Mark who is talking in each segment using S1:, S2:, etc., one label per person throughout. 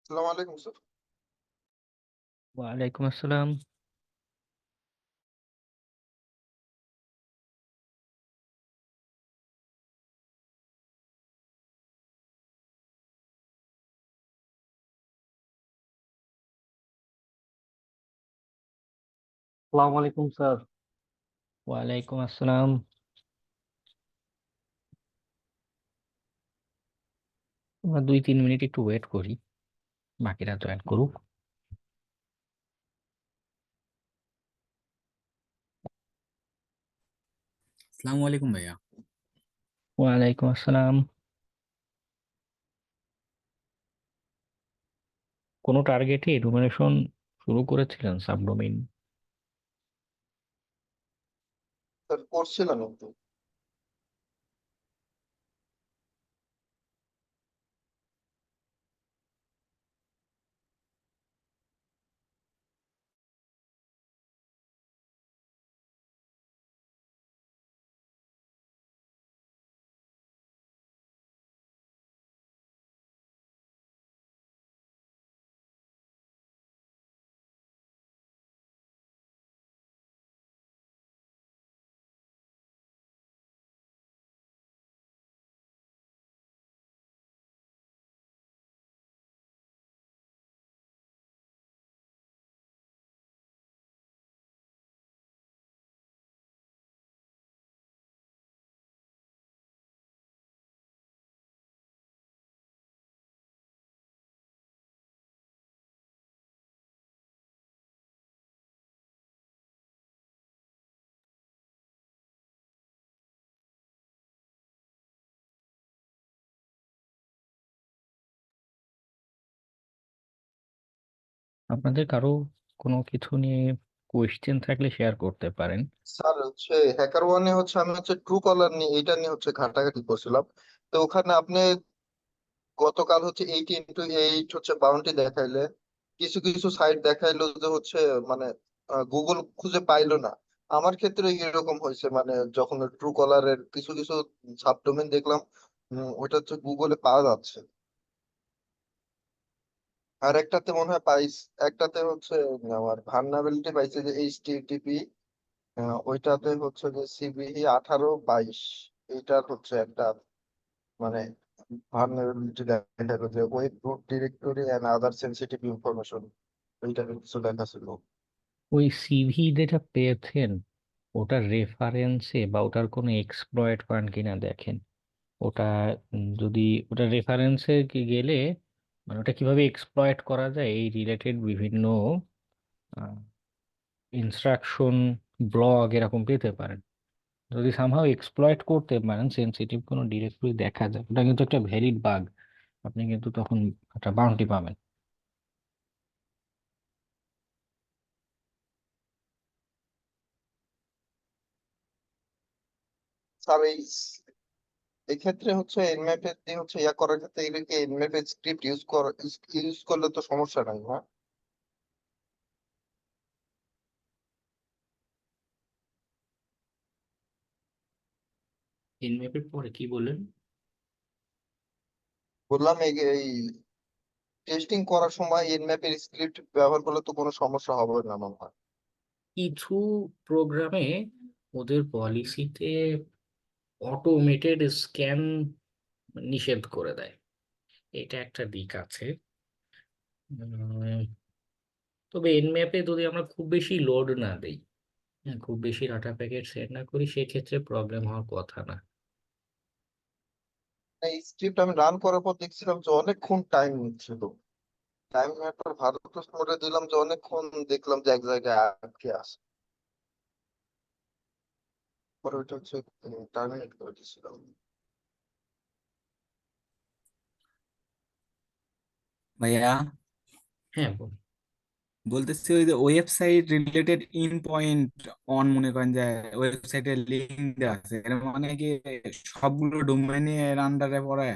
S1: আসসালামু আলাইকুম স্যার।
S2: ওয়ালাইকুম আসসালাম।
S3: আসসালামু আলাইকুম স্যার।
S2: ওয়ালাইকুম আসসালাম। আমরা 2-3 মিনিট একটু ওয়েট করি, বাকিরা জয়েন করুক।
S4: আসসালামু আলাইকুম ভাইয়া।
S2: ওয়ালাইকুম আসসালাম। কোনো টার্গেটে এনুমারেশন শুরু করেছিলেন? সাবডোমেইন?
S1: স্যার করছিলাম কিন্তু।
S2: আপনাদের কারো কোনো কিছু নিয়ে কোয়েশ্চেন থাকলে শেয়ার করতে পারেন।
S1: স্যার হ্যাকার ওয়ানে আমি ট্রু কলার নিয়ে এইটা নিয়ে ঘাটাঘাটি করছিলাম। তো ওখানে আপনি গতকাল 8x8 বাউন্টি দেখাইলে, কিছু কিছু সাইট দেখাইলো যে মানে গুগল খুঁজে পাইলো না। আমার ক্ষেত্রে এরকম হয়েছে, মানে যখন ট্রু কলারের কিছু কিছু সাবডোমেন দেখলাম, ওইটা গুগলে পাওয়া যাচ্ছে। আর একটাতে মনে হয় পাইস, একটাতে আমার ভালনারেবিলিটি পাইছে যে এইচটিটিপি, ওইটাতে যে সিবিই 1822, এইটার একটা মানে ভালনারেবিলিটি দেখা গেছে web root directory and other sensitive information, ওইটার কিছু লেখা ছিল।
S2: ওই সিভি যেটা পেয়েছেন, ওটার রেফারেন্সে বা ওটার কোনো এক্সপ্লয়েট পান কিনা দেখেন। ওটা যদি ওটা রেফারেন্সে গেলে, মানে ওটা কিভাবে এক্সপ্লয়েট করা যায় এই রিলেটেড বিভিন্ন ইনস্ট্রাকশন, ব্লগ এরকম পেতে পারেন। যদি সামহাও এক্সপ্লয়েট করতে পারেন, সেনসিটিভ কোনো ডিরেক্টরি দেখা যায়, ওটা কিন্তু একটা ভ্যালিড বাগ। আপনি কিন্তু তখন একটা বাউন্টি পাবেন।
S1: স্যার এই ক্ষেত্রে এনম্যাপে দিয়ে ইয়া করার ক্ষেত্রে এগুলোকে এনম্যাপে স্ক্রিপ্ট ইউজ করলে তো সমস্যা নাই না?
S2: এনম্যাপের পরে কি বললেন?
S1: বললাম এই টেস্টিং করার সময় এনম্যাপের স্ক্রিপ্ট ব্যবহার করলে তো কোনো সমস্যা হবে না মনে হয়।
S2: কিছু প্রোগ্রামে ওদের পলিসিতে অটোমেটেড স্ক্যান নিষেধ করে দেয়, এটা একটা দিক আছে। উম, তবে এনম্যাপে যদি আমরা খুব বেশি লোড না দেই, হ্যাঁ, খুব বেশি ডাটা প্যাকেট সেট না করি, সেক্ষেত্রে প্রবলেম হওয়ার কথা না।
S1: এই স্ক্রিপ্ট আমি রান করার পর দেখছিলাম যে অনেকক্ষণ টাইম নিচ্ছিল। টাইম নেওয়ার ভালো মোডে দিলাম যে অনেকক্ষণ, দেখলাম যে এক জায়গায় আটকে আছে। পরে ওইটা টার্মিনেট করে দিয়েছিলাম।
S4: ভাইয়া
S2: হ্যাঁ, বল।
S4: বলতেছি ওই যে website related in point on, মনে করেন যে ওয়েবসাইটের লিঙ্ক দেওয়া আছে, এর মানে কি সবগুলো ডোমেইনের আন্ডারে পড়ে?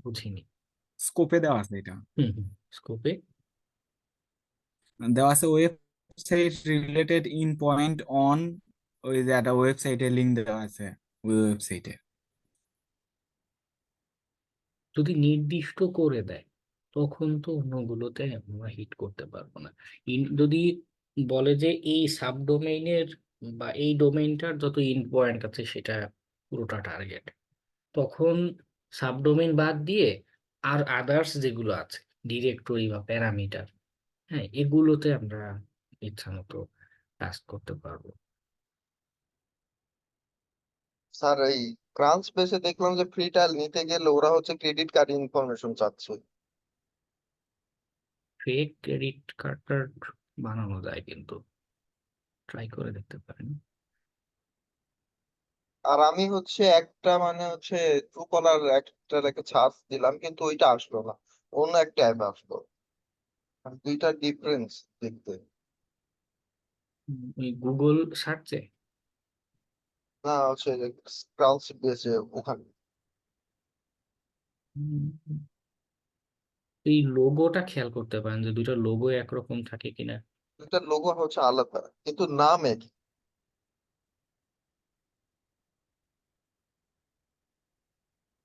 S2: বুঝিনি।
S4: স্কোপে দেওয়া আছে এটা,
S2: হুম হুম। স্কোপে?
S4: দেওয়া আছে website related in point on, ওই যে একটা ওয়েবসাইটের লিঙ্ক দেওয়া আছে ওই ওয়েবসাইটে।
S2: যদি নির্দিষ্ট করে দেয় তখন তো অন্যগুলোতে আমরা হিট করতে পারবো না। যদি বলে যে এই সাবডোমেইনের বা এই ডোমেইনটার যত ইন্ড পয়েন্ট আছে সেটা পুরোটা টার্গেট, তখন সাবডোমেইন বাদ দিয়ে আর আদার্স যেগুলো আছে ডিরেক্টরি বা প্যারামিটার, হ্যাঁ, এগুলোতে আমরা ইচ্ছা মতো টাস্ক করতে পারবো।
S1: স্যার এই ক্রাঞ্চ বেসে দেখলাম যে ফ্রি ট্রায়াল নিতে গেলে ওরা হচ্ছে ক্রেডিট কার্ড ইনফরমেশন চাচ্ছে।
S2: ফেক ক্রেডিট কার্ড বানানো যায়, কিন্তু ট্রাই করে দেখতে পারেন।
S1: আর আমি হচ্ছে একটা মানে হচ্ছে ট্রু কলার একটা রেখে সার্চ দিলাম কিন্তু ওইটা আসলো না, অন্য একটা অ্যাপ আসলো। আর দুইটা ডিফারেন্স দেখতে।
S2: ওই গুগল সার্চে
S1: না হচ্ছে ক্রাঞ্চ বেসে ওখানে।
S2: এই লোগোটা খেয়াল করতে পারেন যে দুইটা লোগো একরকম থাকে কিনা।
S1: দুইটার লোগো হচ্ছে আলাদা কিন্তু নাম একই।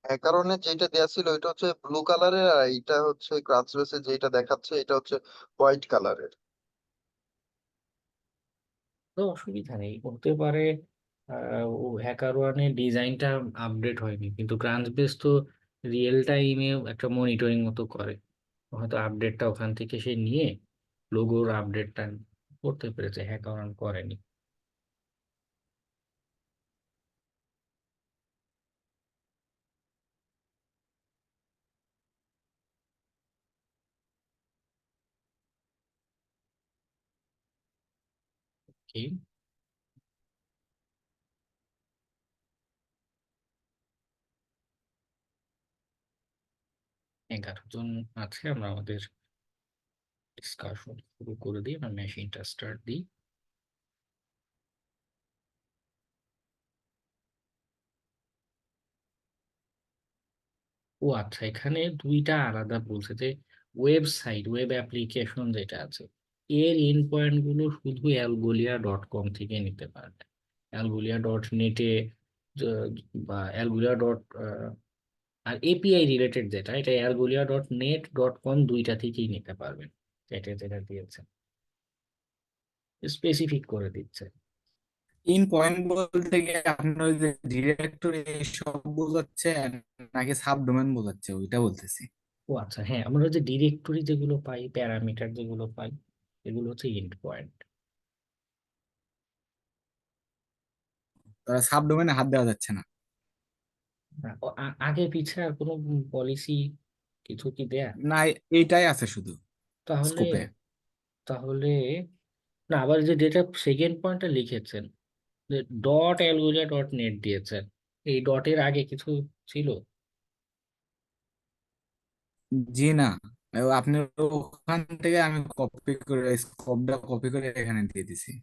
S1: হ্যাঁ, কারণে যেটা দেয়া ছিল এটা হচ্ছে ব্লু কালারের, আর এটা হচ্ছে ক্রাঞ্চ বেসে যেটা দেখাচ্ছে এটা হচ্ছে হোয়াইট কালারের।
S2: তো অসুবিধা নেই, হতে পারে ও হ্যাকার ওয়ানের ডিজাইনটা আপডেট হয়নি, কিন্তু ক্রাঞ্চ বেস তো রিয়েল টাইমে একটা মনিটরিং মতো করে, হয়তো আপডেটটা ওখান থেকে সে নিয়ে লোগোর আপডেটটা করতে পেরেছে, হ্যাকার ওয়ান করেনি। কি 11 জন আছে, আমরা আমাদের ডিসকাশন শুরু করে দিই, আমরা মেশিনটা স্টার্ট দিই। ও আচ্ছা, এখানে দুইটা আলাদা বলছে যে ওয়েবসাইট, ওয়েব অ্যাপ্লিকেশন যেটা আছে এর এন্ড পয়েন্ট গুলো শুধু algolia.com থেকে নিতে পারবে। algolia.net-এ বা algolia. আর এপিআই রিলেটেড যেটা, এটা algolia.net.com দুইটা থেকেই নিতে পারবেন, এটা যেটা দিয়েছে স্পেসিফিক করে দিচ্ছে।
S4: ইন পয়েন্ট বলতে গিয়ে আপনার ওই যে ডিরেক্টরি সব বোঝাচ্ছে নাকি সাব ডোমেন বোঝাচ্ছে ওইটা বলতেছি।
S2: ও আচ্ছা, হ্যাঁ, আমরা যে ডিরেক্টরি যেগুলো পাই, প্যারামিটার যেগুলো পাই, এগুলো হচ্ছে এন্ড পয়েন্ট।
S4: তারা সাব ডোমেনে হাত দেওয়া যাচ্ছে না।
S2: আগে পিছে আর কোনো পলিসি কিছু কি দেয়া?
S4: না, এইটাই আছে শুধু
S2: তাহলে
S4: স্কোপে।
S2: তাহলে না, আবার যে যেটা সেকেন্ড পয়েন্টটা লিখেছেন যে .algolia.net দিয়েছেন, এই ডটের আগে কিছু ছিল?
S4: জি না, আপনি ওখান থেকে আমি কপি করে স্কোপটা কপি করে এখানে দিয়ে দিছি।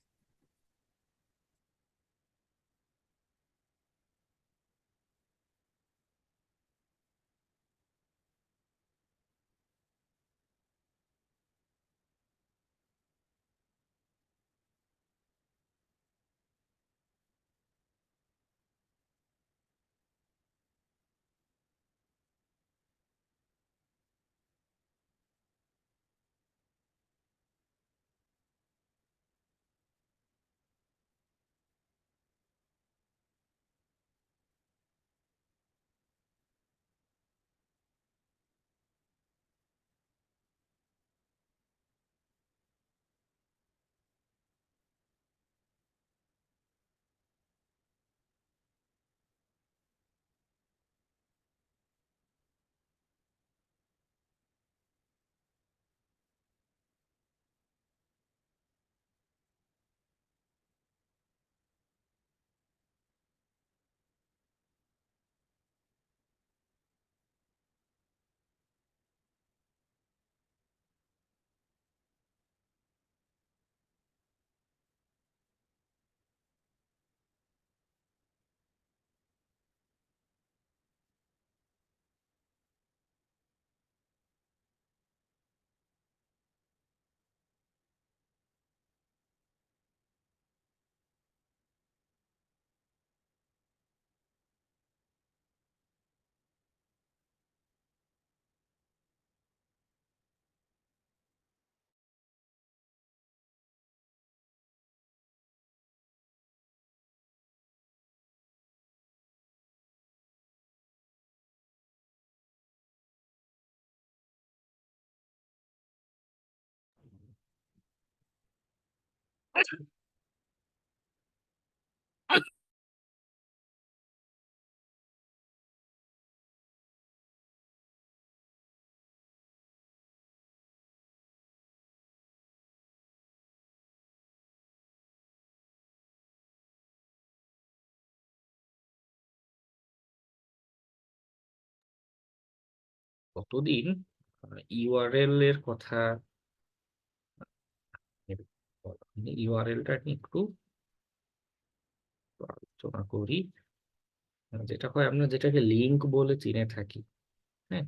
S2: কতদিন ইউআরএল এর কথা, ইউআরএলটা একটু আলোচনা করি। যেটা হয়, আমরা যেটাকে লিঙ্ক বলে চিনে থাকি, হ্যাঁ,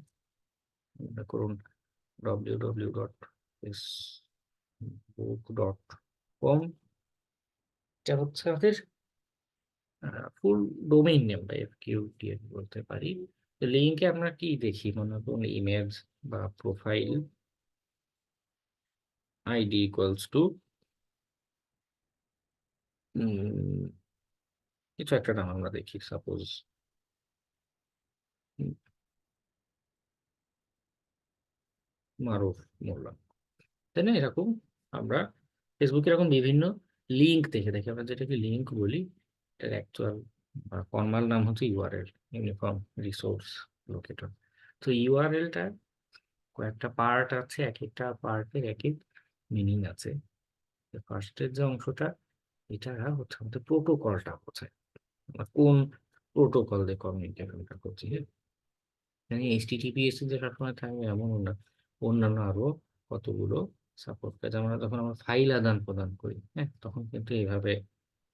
S2: মনে করুন www.facebook.com, এটা হচ্ছে আমাদের ফুল ডোমেইন নেম বা এফকিউটিএন বলতে পারি। লিঙ্কে আমরা কি দেখি, মনে করুন ইমেজ বা প্রোফাইল আইডি ইকুয়ালস টু কিছু একটা নাম আমরা দেখি, সাপোজ মারুফ মোল্লা, তাই না? এরকম আমরা ফেসবুকে এরকম বিভিন্ন লিঙ্ক দেখে দেখি, আমরা যেটাকে লিঙ্ক বলি, এটার অ্যাকচুয়াল বা ফর্মাল নাম হচ্ছে ইউআরএল, ইউনিফর্ম রিসোর্স লোকেটর। তো ইউআরএলটা কয়েকটা পার্ট আছে, এক একটা পার্টের এক এক মিনিং আছে। ফার্স্টের যে অংশটা, এটা হচ্ছে আমাদের প্রোটোকলটা বোঝায়, আমরা কোন প্রোটোকল দিয়ে কমিউনিকেশনটা করছি। হ্যাঁ, এইচটিটিপিএস যে সবসময় থাকবে এমনও না, অন্যান্য আরো কতগুলো সাপোর্ট কাজ। আমরা যখন আমরা ফাইল আদান প্রদান করি, হ্যাঁ, তখন কিন্তু এইভাবে,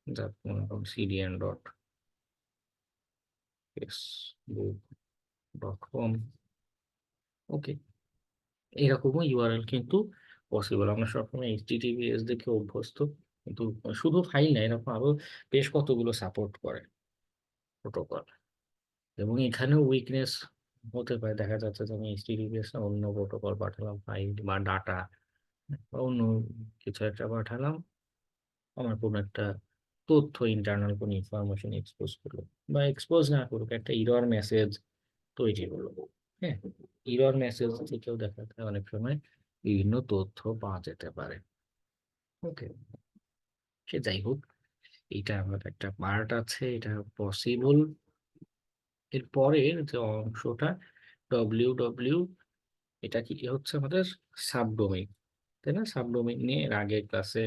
S2: যা মনে করুন cdn.facebook.com, ওকে, এরকমও ইউআরএল কিন্তু পসিবল। আমরা সবসময় এইচটিটিপিএস দেখে অভ্যস্ত, কিন্তু শুধু ফাইল না, এরকম আরো বেশ কতগুলো সাপোর্ট করে প্রোটোকল। এবং এখানেও উইকনেস হতে পারে, দেখা যাচ্ছে যে আমি এইচটিটিপিএস না অন্য প্রোটোকল পাঠালাম, ফাইল বা ডাটা বা অন্য কিছু একটা পাঠালাম, আমার কোনো একটা তথ্য, ইন্টারনাল কোনো ইনফরমেশন এক্সপোজ করলো, বা এক্সপোজ না করুক, একটা ইরর মেসেজ তৈরি হলো। হ্যাঁ, ইরর মেসেজ থেকেও দেখা যায় অনেক সময় বিভিন্ন তথ্য পাওয়া যেতে পারে। ওকে, সে যাই হোক, এটা আমার একটা পার্ট আছে, এটা পসিবল। এর পরের যে অংশটা ডব্লিউ, এটা কি হচ্ছে আমাদের সাবডোমেইন, তাই না? সাবডোমেইন নিয়ে এর আগের ক্লাসে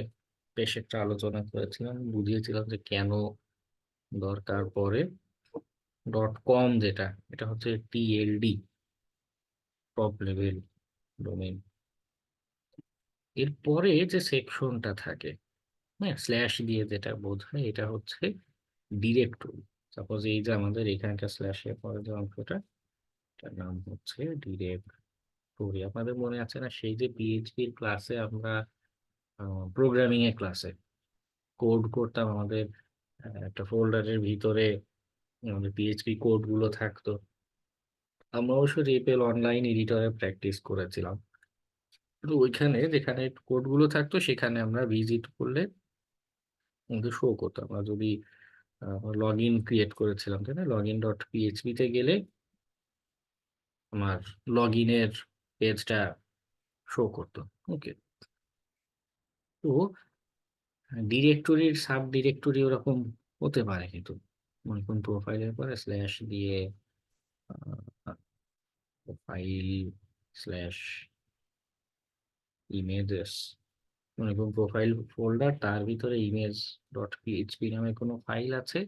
S2: বেশ একটা আলোচনা করেছিলাম, বুঝিয়েছিলাম যে কেন দরকার পড়ে। .com যেটা, এটা হচ্ছে টিএলডি, টপ লেভেল ডোমেইন। এরপরে যে সেকশনটা থাকে, হ্যাঁ, স্ল্যাশ দিয়ে যেটা বোঝায়, এটা হচ্ছে ডিরেক্টরি। সাপোজ এই যে আমাদের এখানকার স্ল্যাশের পরে যে অংশটা, এটার নাম হচ্ছে ডিরেক্টরি। আপনাদের মনে আছে না, সেই যে পিএইচপির ক্লাসে আমরা প্রোগ্রামিং এর ক্লাসে কোড করতাম, আমাদের একটা ফোল্ডারের ভিতরে আমাদের পিএইচপি কোড গুলো থাকতো। আমরা অবশ্য রেপেল অনলাইন এডিটরে প্র্যাকটিস করেছিলাম, তো ওইখানে যেখানে কোড গুলো থাকতো সেখানে আমরা ভিজিট করলে আমাদের শো করতো। আমরা যদি লগ ইন ক্রিয়েট করেছিলাম, তাই না, login.php তে গেলে আমার লগ ইনের পেজটা শো করতো। ওকে, তো ডিরেক্টরির সাব ডিরেক্টরি ওরকম হতে পারে, কিন্তু মনে করুন প্রোফাইলের পরে স্ল্যাশ দিয়ে ফাইল স্ল্যাশ ইমেজেস, মনে করুন প্রোফাইল ফোল্ডার, তার ভিতরে ইমেজ.পিএইচপি নামে কোনো ফাইল আছে,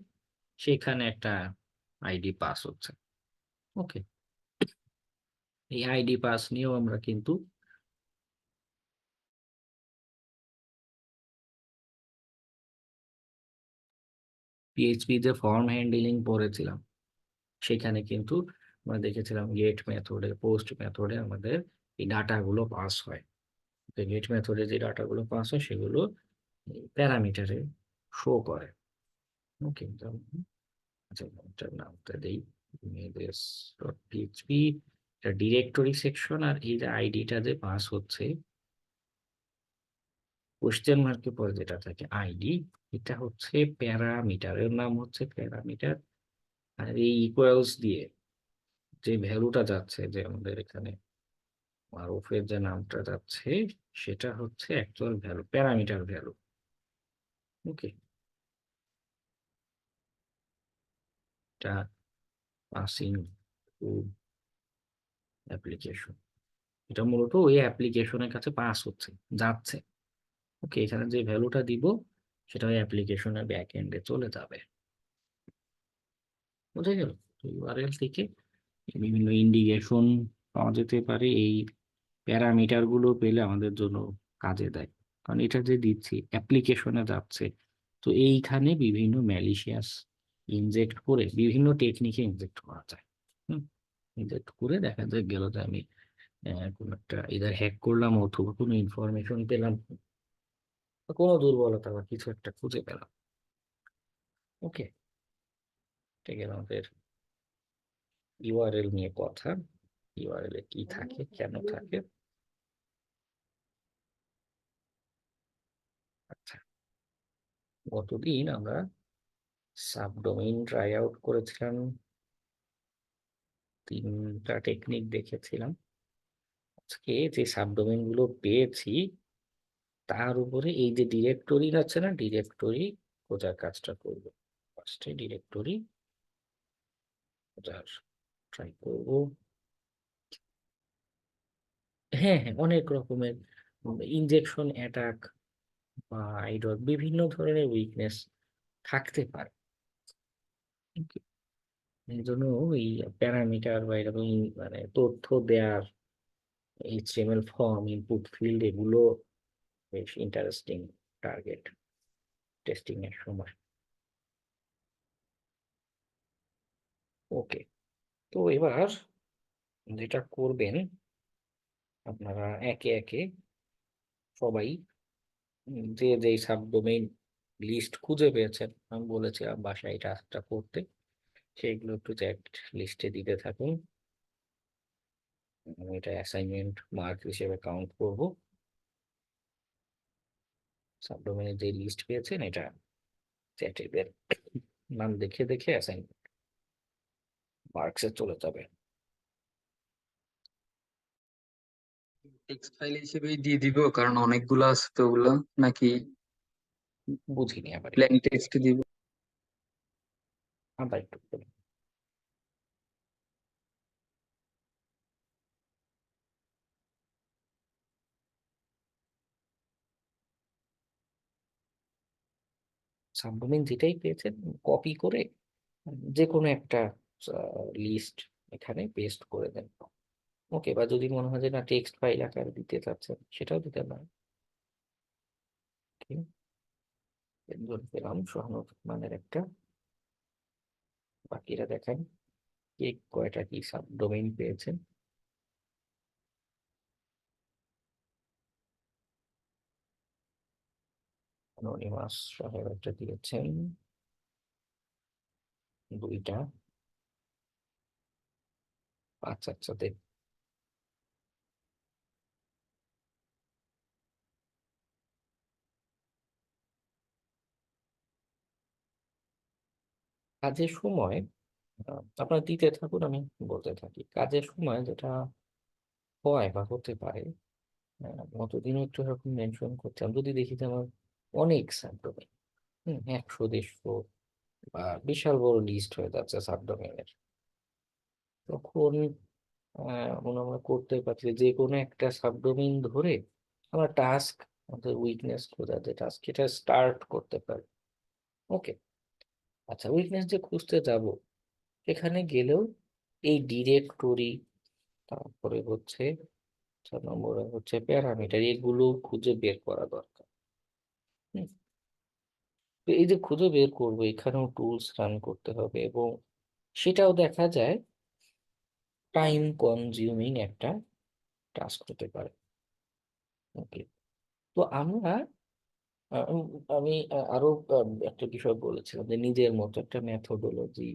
S2: সেখানে একটা আইডি পাস হচ্ছে। ওকে, এই আইডি পাস নিয়েও আমরা কিন্তু পিএইচপি যে ফর্ম হ্যান্ডলিং পড়েছিলাম, সেখানে কিন্তু আমরা দেখেছিলাম গেট মেথডে, পোস্ট মেথডে আমাদের এই ডাটাগুলো পাস হয়। গেট মেথডে যে ডাটাগুলো পাস হয় সেগুলো প্যারামিটারে শো করে। ওকে, আচ্ছা, এটার নামটা দেই images.php, এটা ডিরেক্টরি সেকশন। আর এই যে আইডিটা যে পাস হচ্ছে, কোশ্চেন মার্কের পরে যেটা থাকে আইডি, এটা হচ্ছে প্যারামিটার, এর নাম হচ্ছে প্যারামিটার। আর এই ইকুয়ালস দিয়ে যে ভ্যালুটা যাচ্ছে, যে আমাদের এখানে মারুফের যে নামটা যাচ্ছে, সেটা হচ্ছে অ্যাকচুয়াল ভ্যালু, প্যারামিটার ভ্যালু। ওকে, এটা পাসিং টু অ্যাপ্লিকেশন, এটা মূলত ওই অ্যাপ্লিকেশনের কাছে পাস হচ্ছে, যাচ্ছে। ওকে, এখানে যে ভ্যালুটা দিব সেটা ওই অ্যাপ্লিকেশনের ব্যাক এন্ডে চলে যাবে। বোঝা গেল? তো ইউআরএল থেকে বিভিন্ন ইন্ডিকেশন পাওয়া যেতে পারে, এই প্যারামিটার গুলো পেলে আমাদের জন্য কাজে দেয়। কারণ এটা যে দিচ্ছি অ্যাপ্লিকেশনে যাচ্ছে, তো এইখানে বিভিন্ন ম্যালিশিয়াস ইনজেক্ট করে বিভিন্ন টেকনিকে ইনজেক্ট করা যায়। ইনজেক্ট করে দেখা যায় গেল যে আমি কোনো একটা ইদার হ্যাক করলাম অথবা কোনো ইনফরমেশন পেলাম বা কোনো দুর্বলতা বা কিছু একটা খুঁজে পেলাম। ওকে, ঠিক আছে, আমাদের ইউআরএল নিয়ে কথা। ইউআরএল এ কি থাকে, কেন থাকে? আচ্ছা, গতদিন আমরা সাবডোমেইন ট্রাই আউট করেছিলাম, 3টা টেকনিক দেখেছিলাম। আজকে যে সাবডোমেইন গুলো পেয়েছি তার উপরে এই যে ডিরেক্টরি আছে না, ডিরেক্টরি খোঁজার কাজটা করবো। ফার্স্টে ডিরেক্টরি খোঁজার ট্রাই করবো। হ্যাঁ হ্যাঁ, অনেক রকমের ইনজেকশন অ্যাটাক বা আইডল বিভিন্ন ধরনের উইকনেস থাকতে পারে। এই জন্য এই প্যারামিটার বা এরকম মানে তথ্য দেওয়ার এইচটিএমএল ফর্ম, ইনপুট ফিল্ড, এগুলো বেশ ইন্টারেস্টিং টার্গেট টেস্টিং এর সময়। ওকে, তো এবার যেটা করবেন আপনারা একে একে সবাই যে যেই সাবডোমেইন লিস্ট খুঁজে পেয়েছেন, আমি বলেছিলাম বাসায় এটা একটা করতে, সেইগুলো একটু চ্যাট লিস্টে দিতে থাকুন। আমি এটা অ্যাসাইনমেন্ট মার্ক হিসেবে কাউন্ট করব। সাবডোমেনের যে লিস্ট পেয়েছেন এটা চ্যাটে বের নাম দেখে দেখে অ্যাসাইনমেন্ট মার্কসে চলে যাবে।
S3: টেক্সট ফাইল হিসেবেই দিয়ে দিব, কারণ অনেকগুলো আছে তো ওগুলো, নাকি
S2: বুঝিনি আবার
S3: প্লেন টেক্সট দিব?
S2: আবার একটু বলুন। সাবডোমেন যেটাই পেয়েছেন কপি করে যে কোনো একটা লিস্ট এখানে পেস্ট করে দেন। ওকে, বা যদি মনে হয় যে না টেক্সট ফাইল আকারে দিতে চাচ্ছেন সেটাও দিতে পারেন। Okay, ধরে পেলাম সহানুমানের একটা। বাকিরা দেখেন কে কয়টা কি সাবডোমেইন পেয়েছেন। অ্যানোনিমাস সাহেব একটা দিয়েছেন, 2টা। আচ্ছা আচ্ছা, দেখ, কাজের সময় আপনারা দিতে থাকুন, আমি বলতে থাকি। কাজের সময় যেটা হয় বা হতে পারে, গতদিনও একটু এরকম মেনশন করছিলাম, যদি দেখি যে আমার অনেক সাবডোমেইন, 100 150 বা বিশাল বড় লিস্ট হয়ে যাচ্ছে সাবডোমেইনের, তখন মনে আমরা করতে পারছি যে কোনো একটা সাবডোমেইন ধরে আমরা টাস্ক, আমাদের উইকনেস খোঁজার যে টাস্ক, এটা স্টার্ট করতে পারি। ওকে, আচ্ছা, উইকনেস যে খুঁজতে যাব এখানে গেলেও এই ডিরেক্টরি, তারপরে হচ্ছে 4 নম্বরে হচ্ছে প্যারামিটার, এগুলো খুঁজে বের করা দরকার। হুম, তো এই যে খুঁজে বের করবো এখানেও টুলস রান করতে হবে, এবং সেটাও দেখা যায় টাইম কনজিউমিং একটা টাস্ক হতে পারে। ওকে, তো আমরা আমি আরো একটা বিষয় বলেছিলাম যে নিজের মতো একটা মেথোডোলজি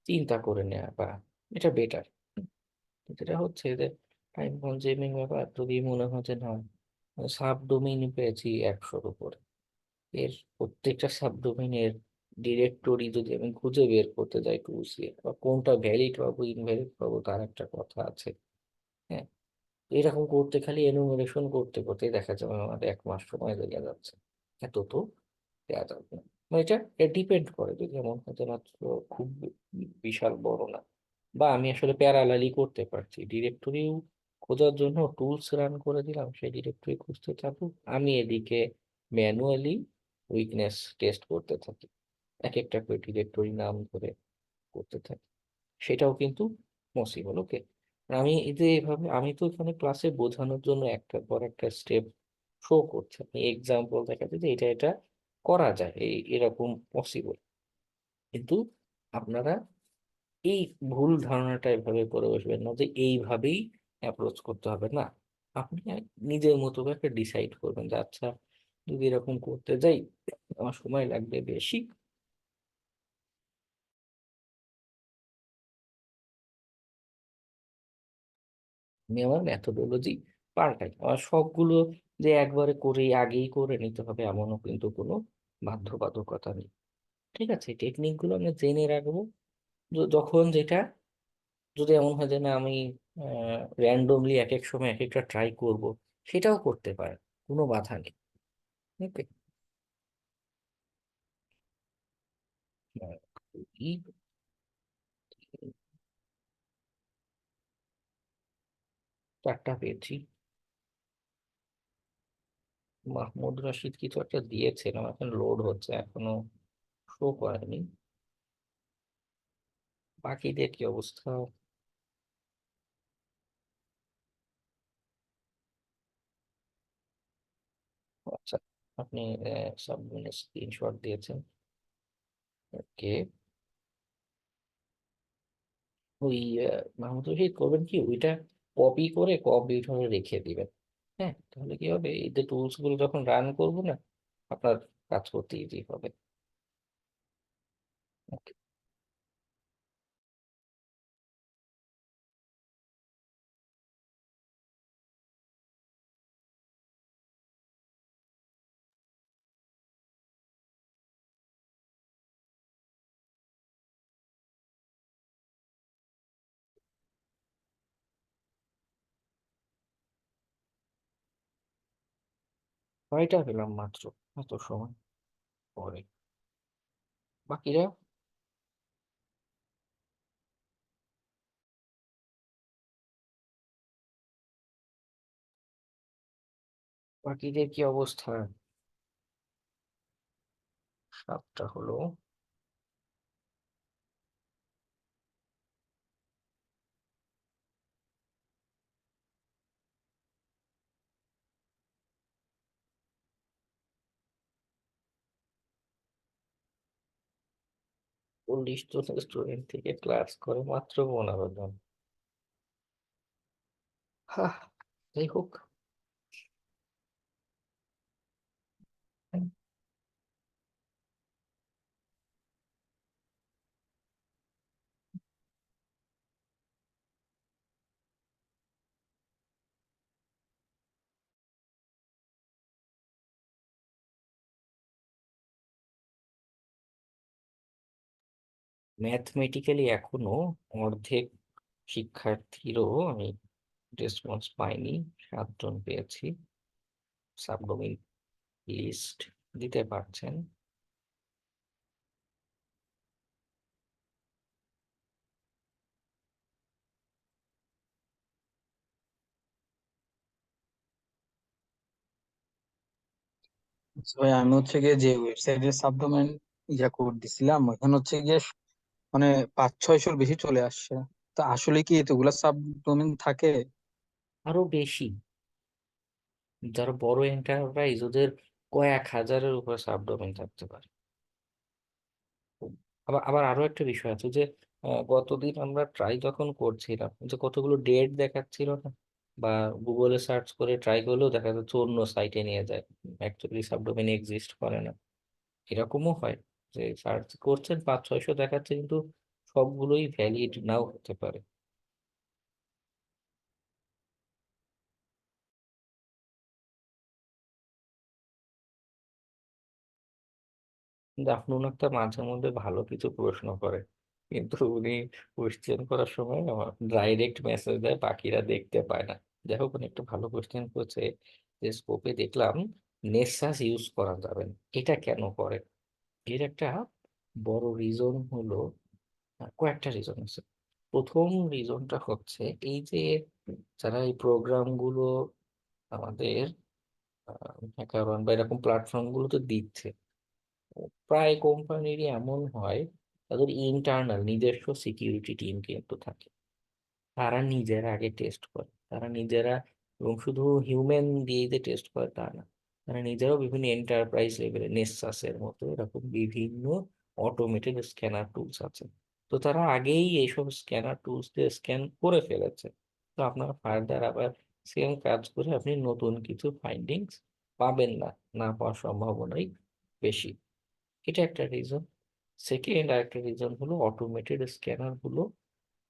S2: চিন্তা করে নেওয়া, বা এটা বেটার। যেটা হচ্ছে যে টাইম কনজিউমিং ব্যাপার, যদি মনে হয় যে না সাব ডোমেইন পেয়েছি 100-র উপরে, এর প্রত্যেকটা সাব ডোমেইনের ডিরেক্টরি যদি আমি খুঁজে বের করতে যাই টুলস দিয়ে, বা কোনটা ভ্যালিড পাবো ইনভ্যালিড পাবো তার একটা কথা আছে। হ্যাঁ, এরকম করতে খালি এনুমারেশন করতে করতে দেখা যাবে আমার 1 মাস সময় লেগে যাচ্ছে। এত তো দেওয়া যাবে না। মানে এটা ডিপেন্ড করে, যদি এমন হয়তো মাত্র খুব বিশাল বড় না, বা আমি আসলে প্যারালালি করতে পারছি, ডিরেক্টরিও খোঁজার জন্য টুলস রান করে দিলাম, সেই ডিরেক্টরি খুঁজতে থাকুক, আমি এদিকে ম্যানুয়ালি উইকনেস টেস্ট করতে থাকি, এক একটা করে ডিরেক্টরি নাম ধরে করতে থাকি, সেটাও কিন্তু পসিবল। ওকে, আমি এই যে এভাবে, আমি তো এখানে ক্লাসে বোঝানোর জন্য একটার পর একটা স্টেপ শো করছি, আপনি এক্সাম্পল দেখাতে যে এটা এটা করা যায়, এরকম পসিবল। কিন্তু আপনারা এই ভুল ধারণাটা এভাবে করে বসবেন না যে এইভাবেই অ্যাপ্রোচ করতে হবে, না। আপনি নিজের মতো করে একটা ডিসাইড করবেন যে আচ্ছা, যদি এরকম করতে যাই আমার সময় লাগবে বেশি, আমি আমার মেথোডোলজি পাল্টাই। আমার সবগুলো যে একবারে করে আগেই করে নিতে হবে এমনও কিন্তু কোনো বাধ্যবাধকতা নেই। ঠিক আছে, টেকনিক গুলো আমি জেনে রাখবো, যখন যেটা, যদি এমন হয় যে না আমি র্যান্ডমলি এক এক সময় এক একটা ট্রাই করব, সেটাও করতে পারে, কোনো বাধা নেই। ওকে, এই 4টা পেয়েছি। মাহমুদ রশিদ কিছু একটা দিয়েছিলাম, এখন লোড হচ্ছে, এখনো শো করেনি। বাকিদের কি অবস্থা? আচ্ছা, আপনি সব স্ক্রিনশট দিয়েছেন। ওকে, ওই মাহমুদ রশিদ করবেন কি, ওইটা কপি করে কম্পিউটারে রেখে দিবেন। হ্যাঁ, তাহলে কি হবে, এই যে টুলস গুলো যখন রান করবো না, আপনার কাজ করতে ইজি হবে। Okay, কয়টা পেলাম মাত্র, এত সময় পরে? বাকিরা, বাকিদের কি অবস্থা? 7টা হলো। চল্লিশ জন স্টুডেন্ট থেকে ক্লাস করে মাত্র 15 জন। হ্যাঁ, যাই হোক, ম্যাথমেটিক্যালি এখনো অর্ধেক শিক্ষার্থীরও আমি রেসপন্স পাইনি, 7 জন পেয়েছি। সাবডোমিন লিস্ট দিতে পারছেন?
S3: আচ্ছা ভাই, আমি হচ্ছে গিয়ে যে ওয়েবসাইটের সাবডোমেন কোড দিছিলাম, ওখানে হচ্ছে গিয়ে মানে 500-600 বেশি চলে আসছে। তো আসলে কি এতগুলা সাবডোমেন থাকে?
S2: আরো বেশি, যারা বড় এন্টারপ্রাইজ ওদের কয়েক হাজারের উপর সাবডোমেন থাকতে পারে। আবার আবার আরো একটা বিষয় আছে যে গতদিন আমরা ট্রাই যখন করছিলাম, যে কতগুলো ডেট দেখাচ্ছিল না, বা গুগলে সার্চ করে ট্রাই করলেও দেখা যাচ্ছে অন্য সাইটে নিয়ে যায়, অ্যাকচুয়ালি সাবডোমেন এক্সিস্ট করে না। এরকমও হয় যে সার্চ করছেন 500-600 দেখাচ্ছে, কিন্তু সবগুলোই ভ্যালিড নাও হতে পারে। জাফনুন আক্তার মাঝে মধ্যে ভালো কিছু প্রশ্ন করে, কিন্তু উনি কোয়েশ্চেন করার সময় আমার ডাইরেক্ট মেসেজ দেয়, বাকিরা দেখতে পায় না। যাই হোক, উনি একটা ভালো কোয়েশ্চেন করছে, যে স্কোপে দেখলাম নেসাস ইউজ করা যাবে না। এটা কেন করে? এর একটা বড় রিজন হলো, কয়েকটা রিজন আছে। প্রথম রিজনটা হচ্ছে এই যে যারা এই প্রোগ্রামগুলো আমাদের হ্যাকারন বা এরকম প্ল্যাটফর্ম গুলোতে দিচ্ছে, প্রায় কোম্পানিরই এমন হয় তাদের ইন্টারনাল নিজস্ব সিকিউরিটি টিম কিন্তু থাকে। তারা নিজেরা আগে টেস্ট করে, তারা নিজেরা, এবং শুধু হিউম্যান দিয়ে যে টেস্ট করে তা না, তারা নিজেরাও বিভিন্ন এন্টারপ্রাইজ লেভেলে নেসাসের মতো এরকম বিভিন্ন অটোমেটেড স্ক্যানার টুলস আছে। তো তারা আগেই এইসব স্ক্যানার টুলস দিয়ে স্ক্যান করে ফেলেছে। তো আপনার ফার্দার আবার সেম কাজ করে আপনি নতুন কিছু ফাইন্ডিংস পাবেন না, না পাওয়ার সম্ভাবনাই বেশি। এটা একটা রিজন। সেকেন্ড আরেকটা রিজন হলো অটোমেটেড স্ক্যানার গুলো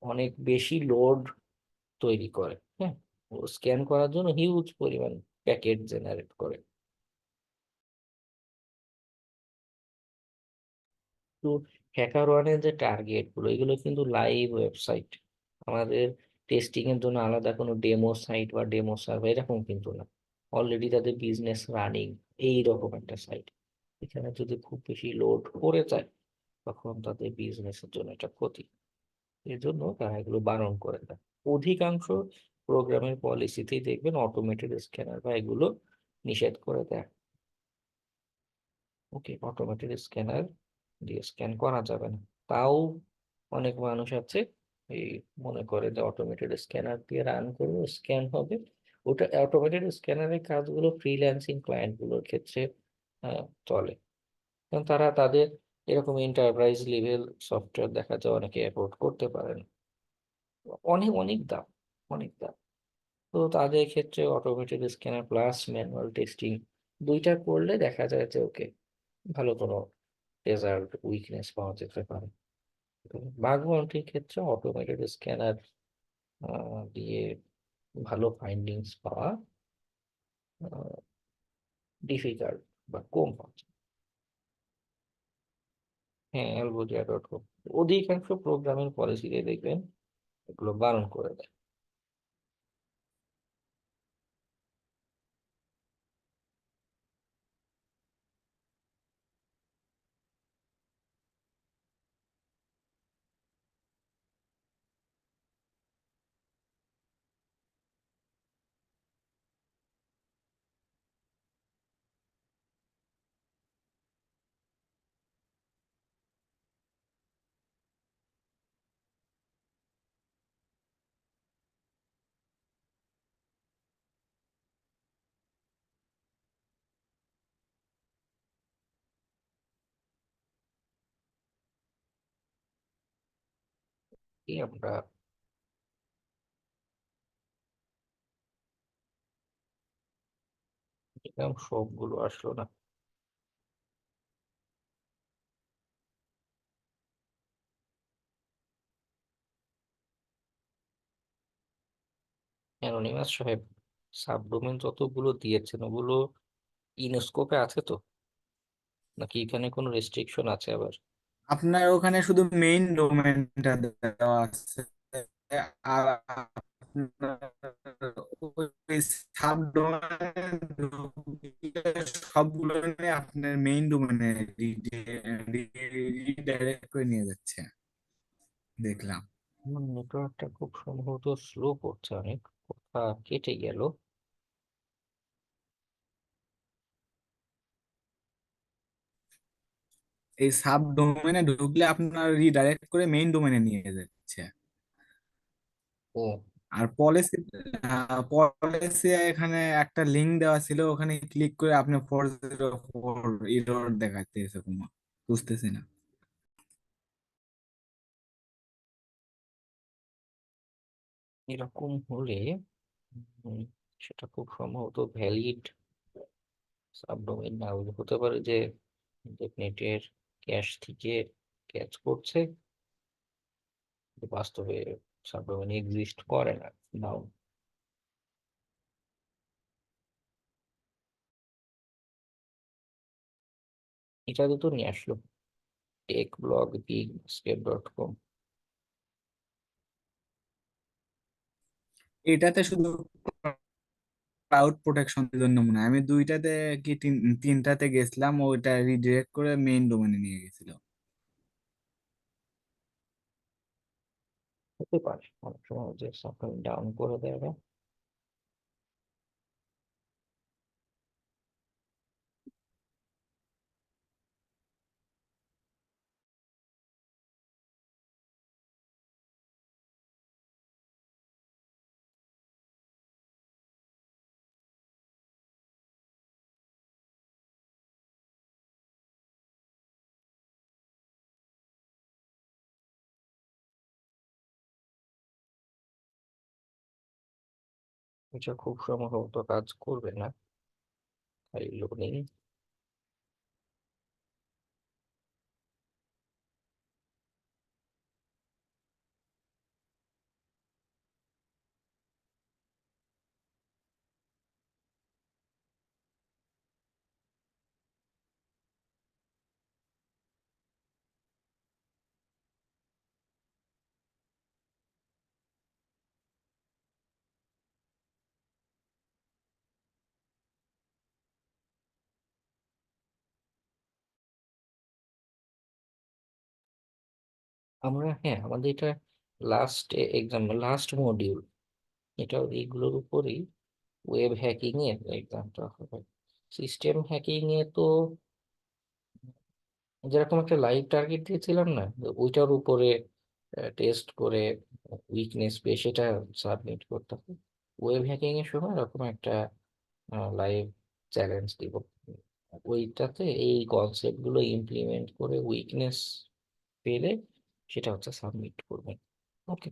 S2: অনেক বেশি লোড তৈরি করে। হ্যাঁ, ও স্ক্যান করার জন্য হিউজ পরিমাণ প্যাকেট জেনারেট করে। তো হ্যাকার ওয়ানের যে টার্গেট গুলো, এগুলো কিন্তু লাইভ ওয়েবসাইট। আমাদের টেস্টিং এর জন্য আলাদা কোনো ডেমো সাইট বা ডেমো সার্ভার এরকম কিন্তু না। অলরেডি তাদের বিজনেস রানিং এইরকম একটা সাইট। এখানে যদি খুব বেশি লোড পড়ে যায়, তখন তাদের বিজনেসের জন্য এটা ক্ষতি। এর জন্য তারা এগুলো বারণ করে দেয়। অধিকাংশ প্রোগ্রামের পলিসিতেই দেখবেন অটোমেটেড স্ক্যানার বা এগুলো নিষেধ করে দেয়। ওকে, অটোমেটেড স্ক্যানার দিয়ে স্ক্যান করা যাবে না। তাও অনেক মানুষ আছে এই মনে করে যে অটোমেটেড স্ক্যানার দিয়ে রান করবো, স্ক্যান হবে। ওটা অটোমেটেড স্ক্যানারের কাজগুলো ফ্রিল্যান্সিং ক্লায়েন্ট গুলোর ক্ষেত্রে চলে। কারণ তারা তাদের এরকম এন্টারপ্রাইজ লেভেল সফটওয়্যার দেখা যায় অনেকে অ্যাফোর্ড করতে পারে না। অনেক অনেক দাম, অনেক দাম। তো তাদের ক্ষেত্রে automated scanner plus manual testing দুইটা করলে দেখা যায় যে ওকে, ভালো কোনো রেজাল্ট উইকনেস পাওয়া যেতে পারে। বাগ বাউন্টির ক্ষেত্রে অটোমেটেড স্ক্যানার দিয়ে ভালো ফাইন্ডিংস পাওয়া ডিফিকাল্ট বা কম পাওয়া যায়। হ্যাঁ, algolia.com অধিকাংশ প্রোগ্রামিং পলিসিতে দেখবেন এগুলো বারণ করে দেয়। কি আমরা দেখলাম সবগুলো আসলো না। অ্যানোনিমাস সাহেব, সাবডোমেন যতগুলো দিয়েছেন ওগুলো ইনস্কোপে আছে তো, নাকি এখানে কোনো রেস্ট্রিকশন আছে আবার?
S4: আপনার ওখানে শুধু মেইন ডোমেনটা দেওয়া আছে, আর আপনার ওই সাব ডোমেন সবগুলো নিয়ে আপনার মেইন ডোমেনে রিডাইরেক্ট করে নিয়ে যাচ্ছে, দেখলাম।
S2: আমার নেটওয়ার্কটা খুব সম্ভবত স্লো করছে অনেক, কথা কেটে গেল।
S4: এই সাব ডোমেনে ঢুকলে আপনার রিডাইরেক্ট করে মেইন ডোমেনে নিয়ে যাচ্ছে।
S2: ও,
S4: আর পলিসি, পলিসি এখানে একটা লিংক দেওয়া ছিল, ওখানে ক্লিক করে আপনি 404 এরর দেখাচ্ছে কোনো, বুঝতেছি না।
S2: এরকম হলে উম, সেটা খুব সম্ভবত ভ্যালিড সাবডোমেইন না হলে হতে পারে যে নেটের ক্যাশ থেকে ক্যাচ করছে, কিন্তু বাস্তবে সাবডোমেইন এক্সিস্ট করে না। নাও, এটা তো নিয়ে আসলো টেক ব্লগ bigscape.com।
S4: এটাতে শুধু ক্লাউড প্রোটেকশনের জন্য মনে হয় আমি দুইটাতে কি তিনটাতে গেছিলাম, ওইটা রিডিরেক্ট করে মেইন ডোমেনে নিয়ে গেছিল।
S2: হতে পারে অনেক সময় যে সার্ভার ডাউন করে দেবে। এটা খুব সম্ভবত কাজ করবে না, তাই লোডিং। আমরা হ্যাঁ, আমাদের এটা লাস্ট এক্সাম, লাস্ট মডিউল, এটা এইগুলোর উপরেই ওয়েব হ্যাকিং এর এক্সামটা হবে। সিস্টেম হ্যাকিং এ তো যেরকম একটা লাইভ টার্গেট দিয়েছিলাম না, তো ওইটার উপরে টেস্ট করে উইকনেস পেয়ে সেটা সাবমিট করতে হবে। ওয়েব হ্যাকিং এর সময় এরকম একটা লাইভ চ্যালেঞ্জ দিব, ওইটাতে এই কনসেপ্ট গুলো ইমপ্লিমেন্ট করে উইকনেস পেলে সেটা হচ্ছে সাবমিট করবেন। ওকে।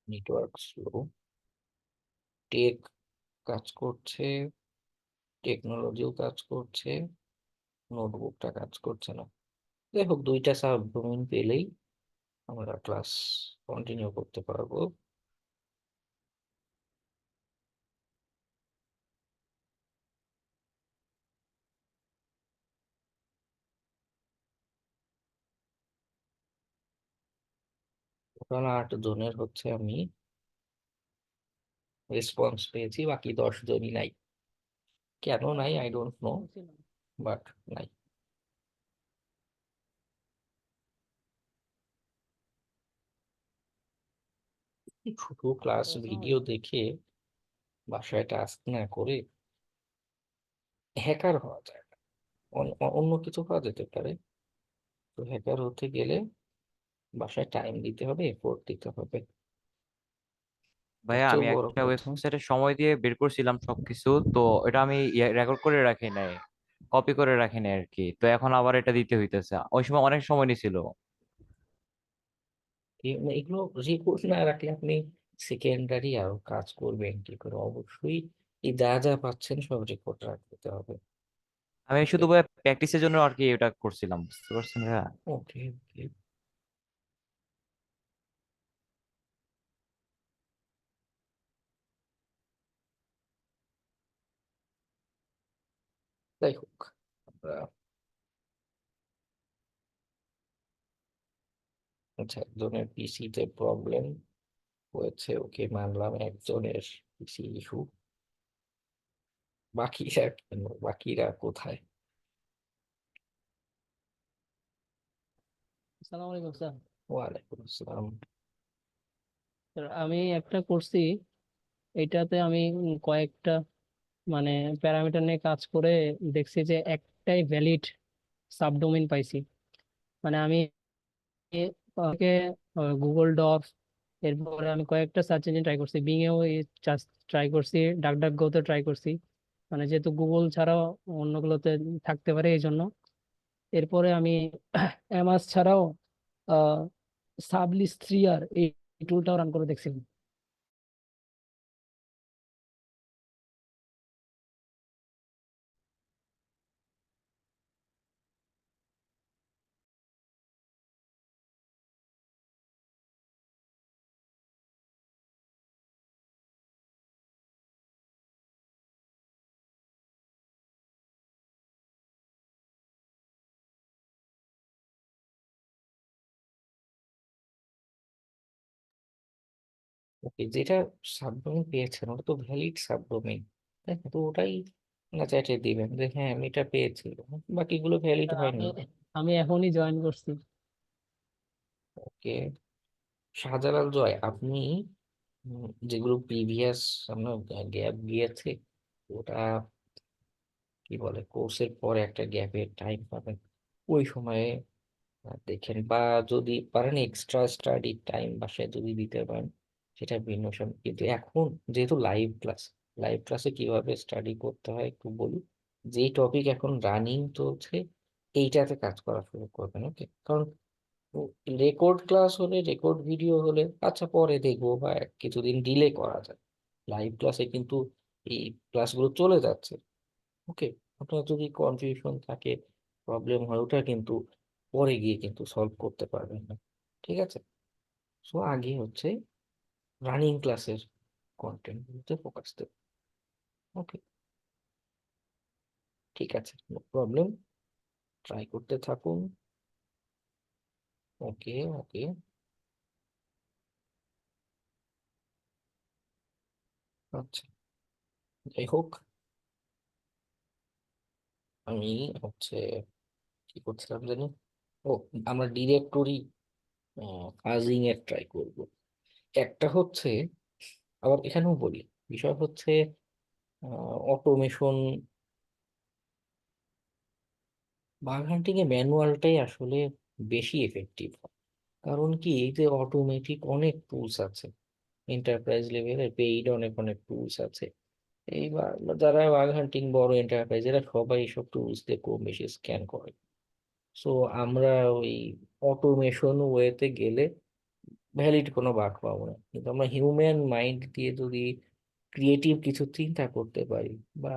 S2: নেটওয়ার্ক স্লো, টেক কাজ করছে, টেকনোলজিও কাজ করছে, নোটবুকটা কাজ করছে না। যাই হোক, দুইটা সাব ডোমেন পেলেই আমরা ক্লাস কন্টিনিউ করতে পারবো। টোটাল 8 জনের হচ্ছে আমি রেসপন্স পেয়েছি, বাকি 10 জনই নাই। কেন নাই আই ডোন্ট নো, বাট নাই। শুধু ক্লাস ভিডিও দেখে বাসায় টাস্ক না করে হ্যাকার হওয়া যায় না। অন্য কিছু হওয়া যেতে পারে, তো হ্যাকার হতে গেলে বাসায় টাইম দিতে হবে, এফোর্ট দিতে হবে। তার
S5: ভাইয়া
S2: চেয়েও
S5: আমি
S2: বড়
S5: একটা
S2: কথা,
S5: ওয়েবসাইটে সময় দিয়ে বের করছিলাম সবকিছু, তো এটা আমি রেকর্ড করে রাখি নাই, কপি করে রাখি নাই আর কি, তো এখন আবার এটা দিতে হইতেছে, ওই সময় অনেক সময় নিছিল।
S2: এগুলো রেকর্ড না রাখলে আপনি সেকেন্ডারি আরো কাজ করবেন কি করে? অবশ্যই এই যা যা পাচ্ছেন সব রেকর্ড রাখতে হবে।
S5: আমি শুধু ভাইয়া প্র্যাকটিসের জন্য আর কি এটা করছিলাম, বুঝতে পারছেন ভাইয়া।
S2: ওকে ওকে। যাই হোক, আমরা আচ্ছা, একজনের পিসিতে প্রবলেম হয়েছে, ওকে মানলাম, একজনের পিসি ইস্যু। বাকিরা কেন? বাকিরা কোথায়?
S6: আসসালামু আলাইকুম স্যার।
S2: ওয়ালাইকুম আসসালাম।
S6: স্যার, আমি একটা করছি, এটাতে আমি কয়েকটা মানে প্যারামিটার নিয়ে কাজ করে দেখছি যে একটাই ভ্যালিড সাবডোমেইন পাইছি। মানে আমি গুগল ডক্স, এরপরে আমি কয়েকটা সার্চ ইঞ্জিন ট্রাই করছি, বিং এও ট্রাই করছি, ডাক ডাক গোতে ট্রাই করছি, মানে যেহেতু গুগল ছাড়াও অন্যগুলোতে থাকতে পারে এই জন্য। এরপরে আমি অ্যামাজ ছাড়াও সাবলিস্ট্রিয়ার এই টুলটাও রান করে দেখছি।
S2: ওকে, যেটা সাবডোমেইন পেয়েছেন ওটা তো ভ্যালিড সাবডোমেইন, তাই না? তো ওটাই না চাইটে দিবেন যে হ্যাঁ আমি এটা পেয়েছি, বাকিগুলো ভ্যালিড হয়নি।
S6: আমি আমি এখনই জয়েন করছি।
S2: ওকে, শাহজালাল জয়, আপনি যেগুলো প্রিভিয়াস আপনার গ্যাপ গিয়েছে, ওটা কি বলে কোর্সের পরে একটা গ্যাপের টাইম পাবেন, ওই সময়ে দেখেন, বা যদি পারেন এক্সট্রা স্টাডি টাইম বাসায় যদি দিতে পারেন সেটা ভিন্ন বিষয়। কিন্তু এখন যেহেতু লাইভ ক্লাসে কিভাবে স্টাডি করতে হয় একটু বলি। যেই টপিক এখন রানিং চলছে এইটাতে কাজ করা শুরু করবেন, ওকে? কারণ রেকর্ড ক্লাস হলে, রেকর্ড ভিডিও হলে আচ্ছা পরে দেখবো বা কিছুদিন ডিলে করা যায়। লাইভ ক্লাসে কিন্তু এই ক্লাসগুলো চলে যাচ্ছে, ওকে? আপনার যদি কনফিউশন থাকে, প্রবলেম হয়, ওটা কিন্তু পরে গিয়ে কিন্তু সলভ করতে পারবেন না, ঠিক আছে? সো আগে হচ্ছে রানিং ক্লাসের কন্টেন্ট গুলোতে ফোকাস দেব, ওকে? ঠিক আছে, নো প্রবলেম, ট্রাই করতে থাকুন। ওকে ওকে, আচ্ছা, যাই হোক, আমি হচ্ছে কি করছিলাম জানি, ও, আমরা ডিরেক্টরি ফাজিং এর ট্রাই করব। একটা হচ্ছে, আবার এখানেও বলি, বিষয় হচ্ছে অটোমেশন, বাগ হান্টিং এ ম্যানুয়ালটাই আসলে বেশি এফেক্টিভ হয়। কারণ কি, এই যে অটোমেটিক অনেক টুলস আছে, এন্টারপ্রাইজ লেভেলের পেইড অনেক অনেক টুলস আছে। এইবার যারা বাগ হান্টিং বড় এন্টারপ্রাইজ, এরা সবাই এইসব টুলস দিয়ে কম বেশি স্ক্যান করে। সো আমরা ওই অটোমেশন ওয়েতে গেলে ভ্যালিড কোনো বাগ পাবো না, কিন্তু আমরা হিউম্যান মাইন্ড দিয়ে যদি ক্রিয়েটিভ কিছু চিন্তা করতে পারি, বা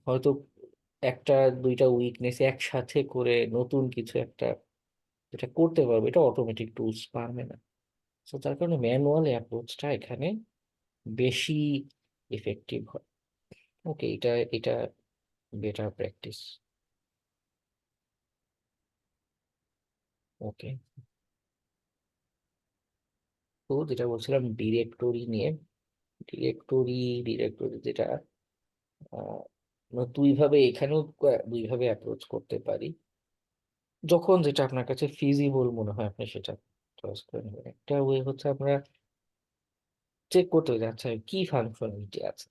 S2: হয়তো একটা দুইটা উইকনেস একসাথে করে নতুন কিছু একটা যেটা করতে পারবে, এটা অটোমেটিক টুলস পারবে না। তো তার কারণে ম্যানুয়াল অ্যাপ্রোচটা এখানে বেশি ইফেক্টিভ হয়, ওকে? এটা এটা বেটার প্র্যাকটিস, ওকে? তো যেটা বলছিলাম ডিরেক্টরি নিয়ে, ডিরেক্টরি ডিরেক্টরি যেটা আমরা দুইভাবে এখানেও দুইভাবে অ্যাপ্রোচ করতে পারি। যখন যেটা আপনার কাছে ফিজিবল মনে হয় আপনি সেটা চয়েস করে নেবেন। একটা ওয়ে হচ্ছে আমরা চেক করতে হবে যে, আচ্ছা কি ফাংশনালিটি আছে,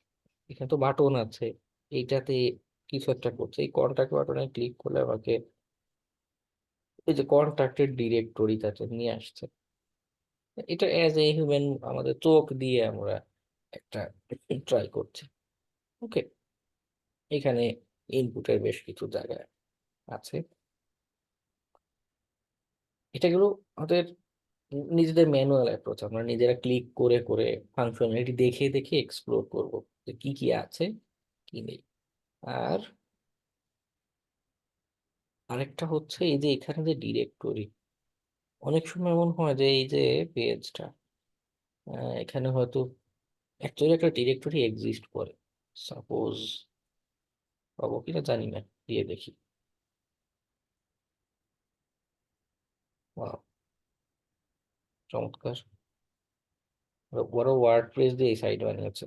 S2: এখানে তো বাটন আছে, এইটাতে কিছু একটা করছে, এই কন্টাক্ট বাটনে ক্লিক করলে আমাকে এই যে কন্টাক্টের ডিরেক্টরি তাতে নিয়ে আসছে। এটা অ্যাজ এ হিউম্যান আমাদের চোখ দিয়ে আমরা একটা ট্রাই করছি, ওকে? এখানে ইনপুটের বেশ কিছু জায়গা আছে, এটা গেল আমাদের নিজেদের ম্যানুয়াল অ্যাপ্রোচ। আমরা নিজেরা ক্লিক করে করে ফাংশনালিটি দেখে দেখে এক্সপ্লোর করব যে কি কি আছে কি নেই। আর আরেকটা হচ্ছে এই যে এখানে যে ডিরেক্টরি, অনেক সময় এমন হয় যে এই যে পেজটা, এখানে হয়তো অ্যাকচুয়ালি একটা ডিরেক্টরি এক্সিস্ট করে, সাপোজ, পাবো কিনা জানি না, দিয়ে দেখি। Wow, চমৎকার, বড় ওয়ার্ড প্রেস দিয়ে এই সাইট বানিয়েছে,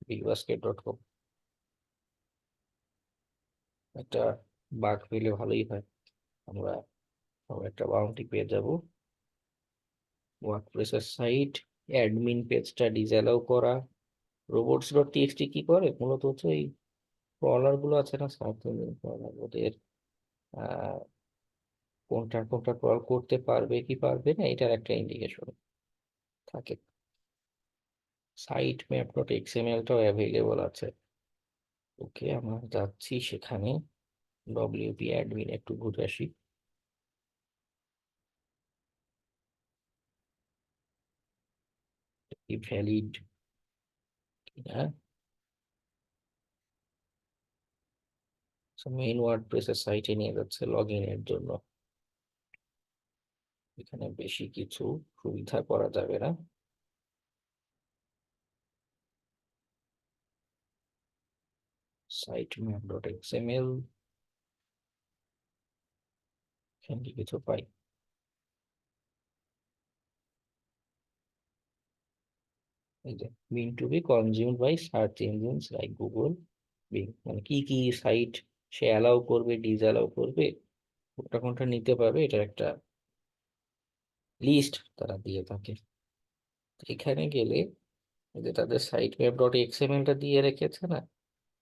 S2: bigbasket.com। একটা বাগ পেলে ভালোই হয়, আমরা সবাই একটা বাউন্টি পেয়ে যাব। ওয়ার্ডপ্রেসের সাইট, অ্যাডমিন পেজটা ডিসঅ্যালাউ করা। robots.txt কি করে মূলত হচ্ছে এই ক্রলার গুলো আছে না, সাবডোমেইন ক্রলার, ওদের আহ কোনটা কোনটা ক্রল করতে পারবে কি পারবে না এটার একটা ইন্ডিকেশন থাকে। সাইট ম্যাপ.xml-টাও অ্যাভেলেবল আছে, ওকে? আমরা যাচ্ছি সেখানে, ডব্লিউপি অ্যাডমিন একটু ঘুরে আসি। ভ্যালিড কিনা, মেইন ওয়ার্ডপ্রেসের সাইটে নিয়ে যাচ্ছে লগ ইনের জন্য। এখানে বেশি কিছু সুবিধা করা যাবে না। সাইট ম্যাপ.xml, এখানে কি কিছু পাই? এই যে being to be consumed by search engines like Google, Bing, মানে কি কি সাইট সে অ্যালাউ করবে, ডিসঅ্যালাউ করবে, কোনটা কোনটা নিতে পারবে, এটার একটা লিস্ট তারা দিয়ে থাকে। এখানে গেলে এই যে তাদের সাইট ম্যাপ ডট এক্সএমএল টা দিয়ে রেখেছে না,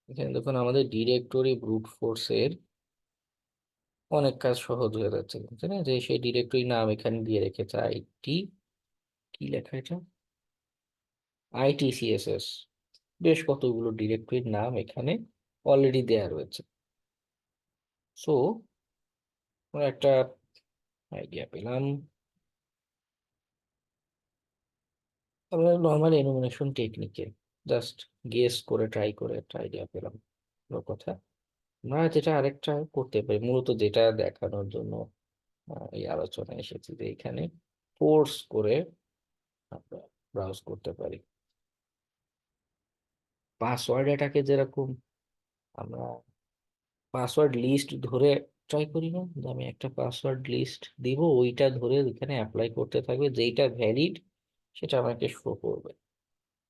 S2: এখানে দেখুন আমাদের ডিরেক্টরি ব্রুট ফোর্সের অনেক কাজ সহজ হয়ে যাচ্ছে, বুঝছেন না, যে সেই ডিরেক্টরি নাম এখানে দিয়ে রেখেছে আইটি, কি লেখা এটা, আইটিসিএসএস, বেশ কতগুলো ডিরেক্টরির নাম এখানে অলরেডি দেয়া রয়েছে। সো আমরা একটা আইডিয়া পেলাম, আমরা নর্মাল এনুমেরেশন টেকনিকে জাস্ট গেস করে ট্রাই করে একটা আইডিয়া পেলাম। বড় কথা আমরা যেটা আরেকটা করতে পারি, মূলত যেটা দেখানোর জন্য এই আলোচনায় এসেছি, যে এখানে ফোর্স করে আমরা ব্রাউজ করতে পারি। পাসওয়ার্ড এটাকে যেরকম আমরা পাসওয়ার্ড লিস্ট ধরে ট্রাই করি না, যে আমি একটা পাসওয়ার্ড লিস্ট দিব, ওইটা ধরে এখানে অ্যাপ্লাই করতে থাকবে, যেইটা ভ্যালিড সেটা আমাকে শো করবে।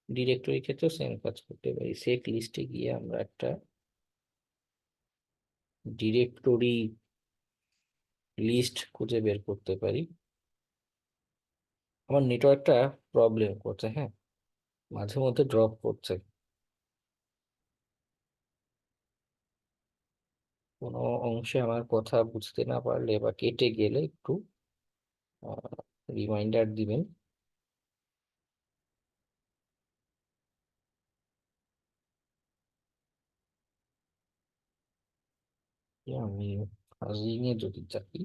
S2: ডিরেক্টরি ক্ষেত্রে সেম কাজ করতে পারি, সেট লিস্টে গিয়ে আমরা একটা ডিরেক্টরি লিস্ট খুঁজে বের করতে পারি। আমার নেটওয়ার্কটা প্রবলেম করছে, হ্যাঁ, মাঝে মধ্যে ড্রপ করছে, কোনো অংশে আমার কথা বুঝতে না পারলে বা কেটে গেলে একটু রিমাইন্ডার দিবেন। যে আমি ফাজিং এ যদি চাই,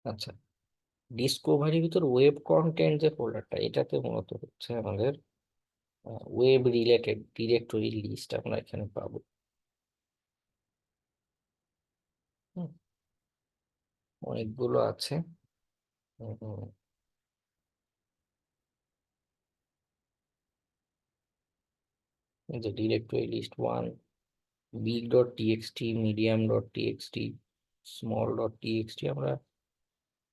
S2: আচ্ছা, ডিসকভারির ভিতর ওয়েব কন্টেন্ট যে ফোল্ডারটা, এটাতে মূলত হচ্ছে আমাদের ওয়েব রিলেটেড ডিরেক্টরি লিস্ট আমরা এখানে পাবো। হুম, অনেকগুলো আছে। হুম, এই যে directory list one, big dot TXT, medium dot TXT, small dot TXT, আমরা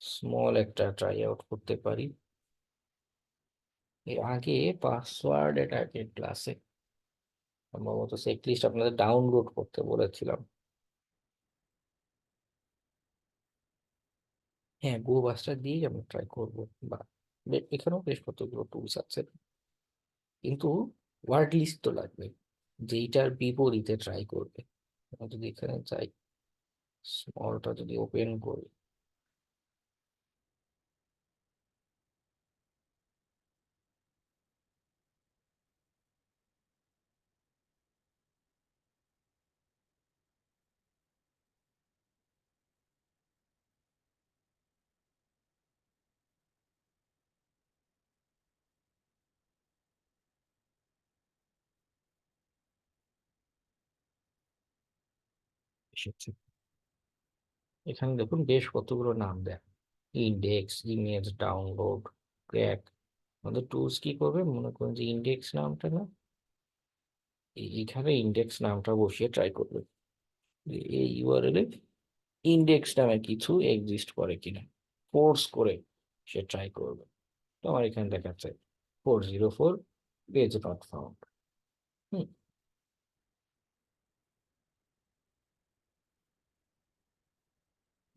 S2: স্মল একটা ট্রাই আউট করতে পারি। এর আগে পাসওয়ার্ড এটাকে ক্লাসে সম্ভবত সেট লিস্ট আপনাদের ডাউনলোড করতে বলেছিলাম। হ্যাঁ, গো বাস্টার দিয়েই আমরা ট্রাই করবো, বা এখানেও বেশ কতগুলো টুলস আছে, কিন্তু ওয়ার্ড লিস্ট তো লাগবে, যেইটার বিপরীতে ট্রাই করবে। আমরা যদি এখানে যাই, স্মলটা যদি ওপেন করি, এসেছে। এখানে দেখুন বেশ কতগুলো নাম দেয়, ইন্ডেক্স, ইমেজ, ডাউনলোড, ক্র্যাক। আমাদের টুলস কি করবে, মনে করুন যে ইন্ডেক্স নামটা না, এইখানে ইন্ডেক্স নামটা বসিয়ে ট্রাই করবে যে এই ইউআরএল এ ইন্ডেক্স নামে কিছু এক্সিস্ট করে কিনা, ফোর্স করে সে ট্রাই করবে। তো আমার এখানে দেখাচ্ছে 404 পেজ নট ফাউন্ড। হুম,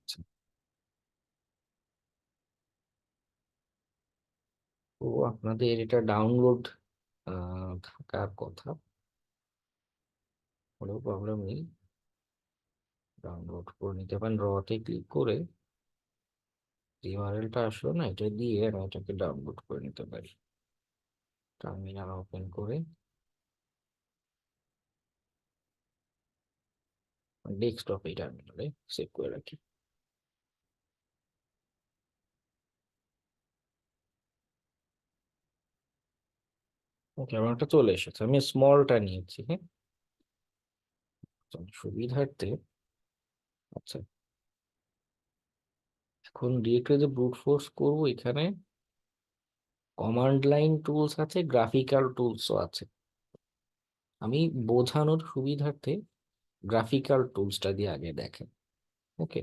S2: আচ্ছা। তো আপনাদের এটা ডাউনলোড থাকার কথা, কোনো প্রবলেম নেই, ডাউনলোড করে নিতে পারেন, রতে ক্লিক করে ইউআরএলটা আসলো না, এটা দিয়ে আমি এটাকে ডাউনলোড করে নিতে পারি। টার্মিনাল ওপেন করে ডেস্কটপ এই টার্মিনালে সেভ করে রাখি। ওকে, আমার একটা চলে এসেছে, আমি স্মলটা নিয়েছি। হ্যাঁ, তো সুবিধার্থে আচ্ছা, এখন ডিরেক্টলি যে ব্রুট ফোর্স করবো, এখানে কমান্ড লাইন টুলস আছে, গ্রাফিক্যাল টুলসও আছে। আমি বোঝানোর সুবিধার্থে গ্রাফিক্যাল টুলসটা দিয়ে আগে দেখেন। ওকে,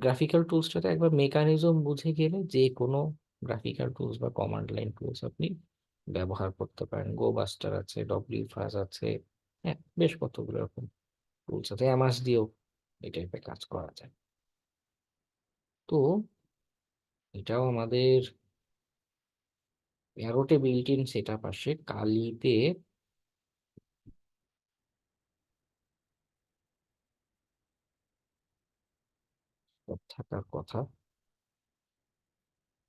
S2: গ্রাফিক্যাল টুলসটাতে একবার মেকানিজম বুঝে গেলে যে কোনো গ্রাফিক্যাল টুলস বা কমান্ড লাইন টুলস আপনি ব্যবহার করতে পারেন। গো বাস্টার আছে, ডব্লিউ ফাজ আছে, হ্যাঁ বেশ কতগুলো এরকম টুলস আছে, অ্যামাস দিয়েও এই টাইপের কাজ করা যায়। তো এটাও আমাদের অ্যারোতে বিল্ট ইন সেট আপ আসে, কালিতে থাকার কথা।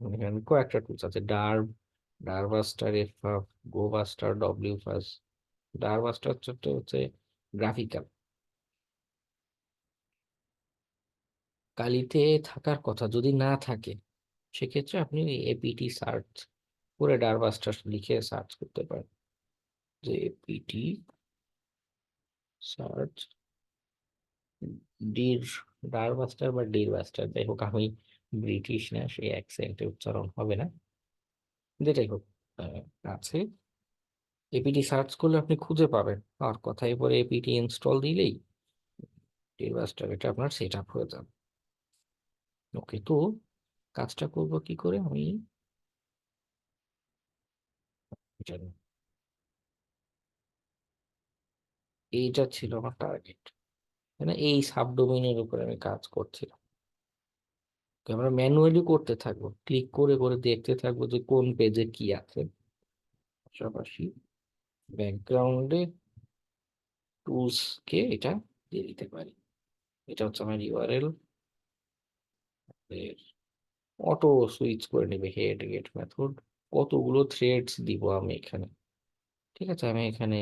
S2: এখানে কয়েকটা টুলস আছে, ডারবাস্টার, এফ, গো বাস্টার, ডব্লিউ ফাজ। ডারবাস্টার হচ্ছে গ্রাফিক্যাল, কালিতে থাকার কথা। যদি না থাকে সেক্ষেত্রে আপনি এপিটি সার্চ করে ডারবাস্টার লিখে সার্চ করতে পারেন, যে এপিটি সার্চ ডির ডারবাস্টার বা ডির বাস্টার, যাই হোক, আমি ব্রিটিশ না, সেই অ্যাকসেন্টে উচ্চারণ হবে না, যেটাই হোক আছে। এপিটি সার্চ করলে আপনি খুঁজে পাবেন, আর কথাই পরে এপিটি ইনস্টল দিলেই ডির বাস্টার এটা আপনার সেট আপ হয়ে যাবে। ওকে, তো কাজটা করব কি করে, আমি এটা নিই। এইটা ছিল আমার টার্গেট, মানে এই সাবডোমেইনের উপর আমি কাজ করছিলাম। তো আমরা ম্যানুয়ালি করতে থাকবো, ক্লিক করে করে দেখতে থাকবো যে কোন পেজে কি আছে। পাশাপাশি ব্যাকগ্রাউন্ডে টুলস কে এটা দিয়ে দিতে পারি। এটা হচ্ছে আমার ইউআরএল, অটো সুইচ করে নেবে হেড গেট মেথড। কতগুলো থ্রেডস দিব আমি এখানে, ঠিক আছে, আমি এখানে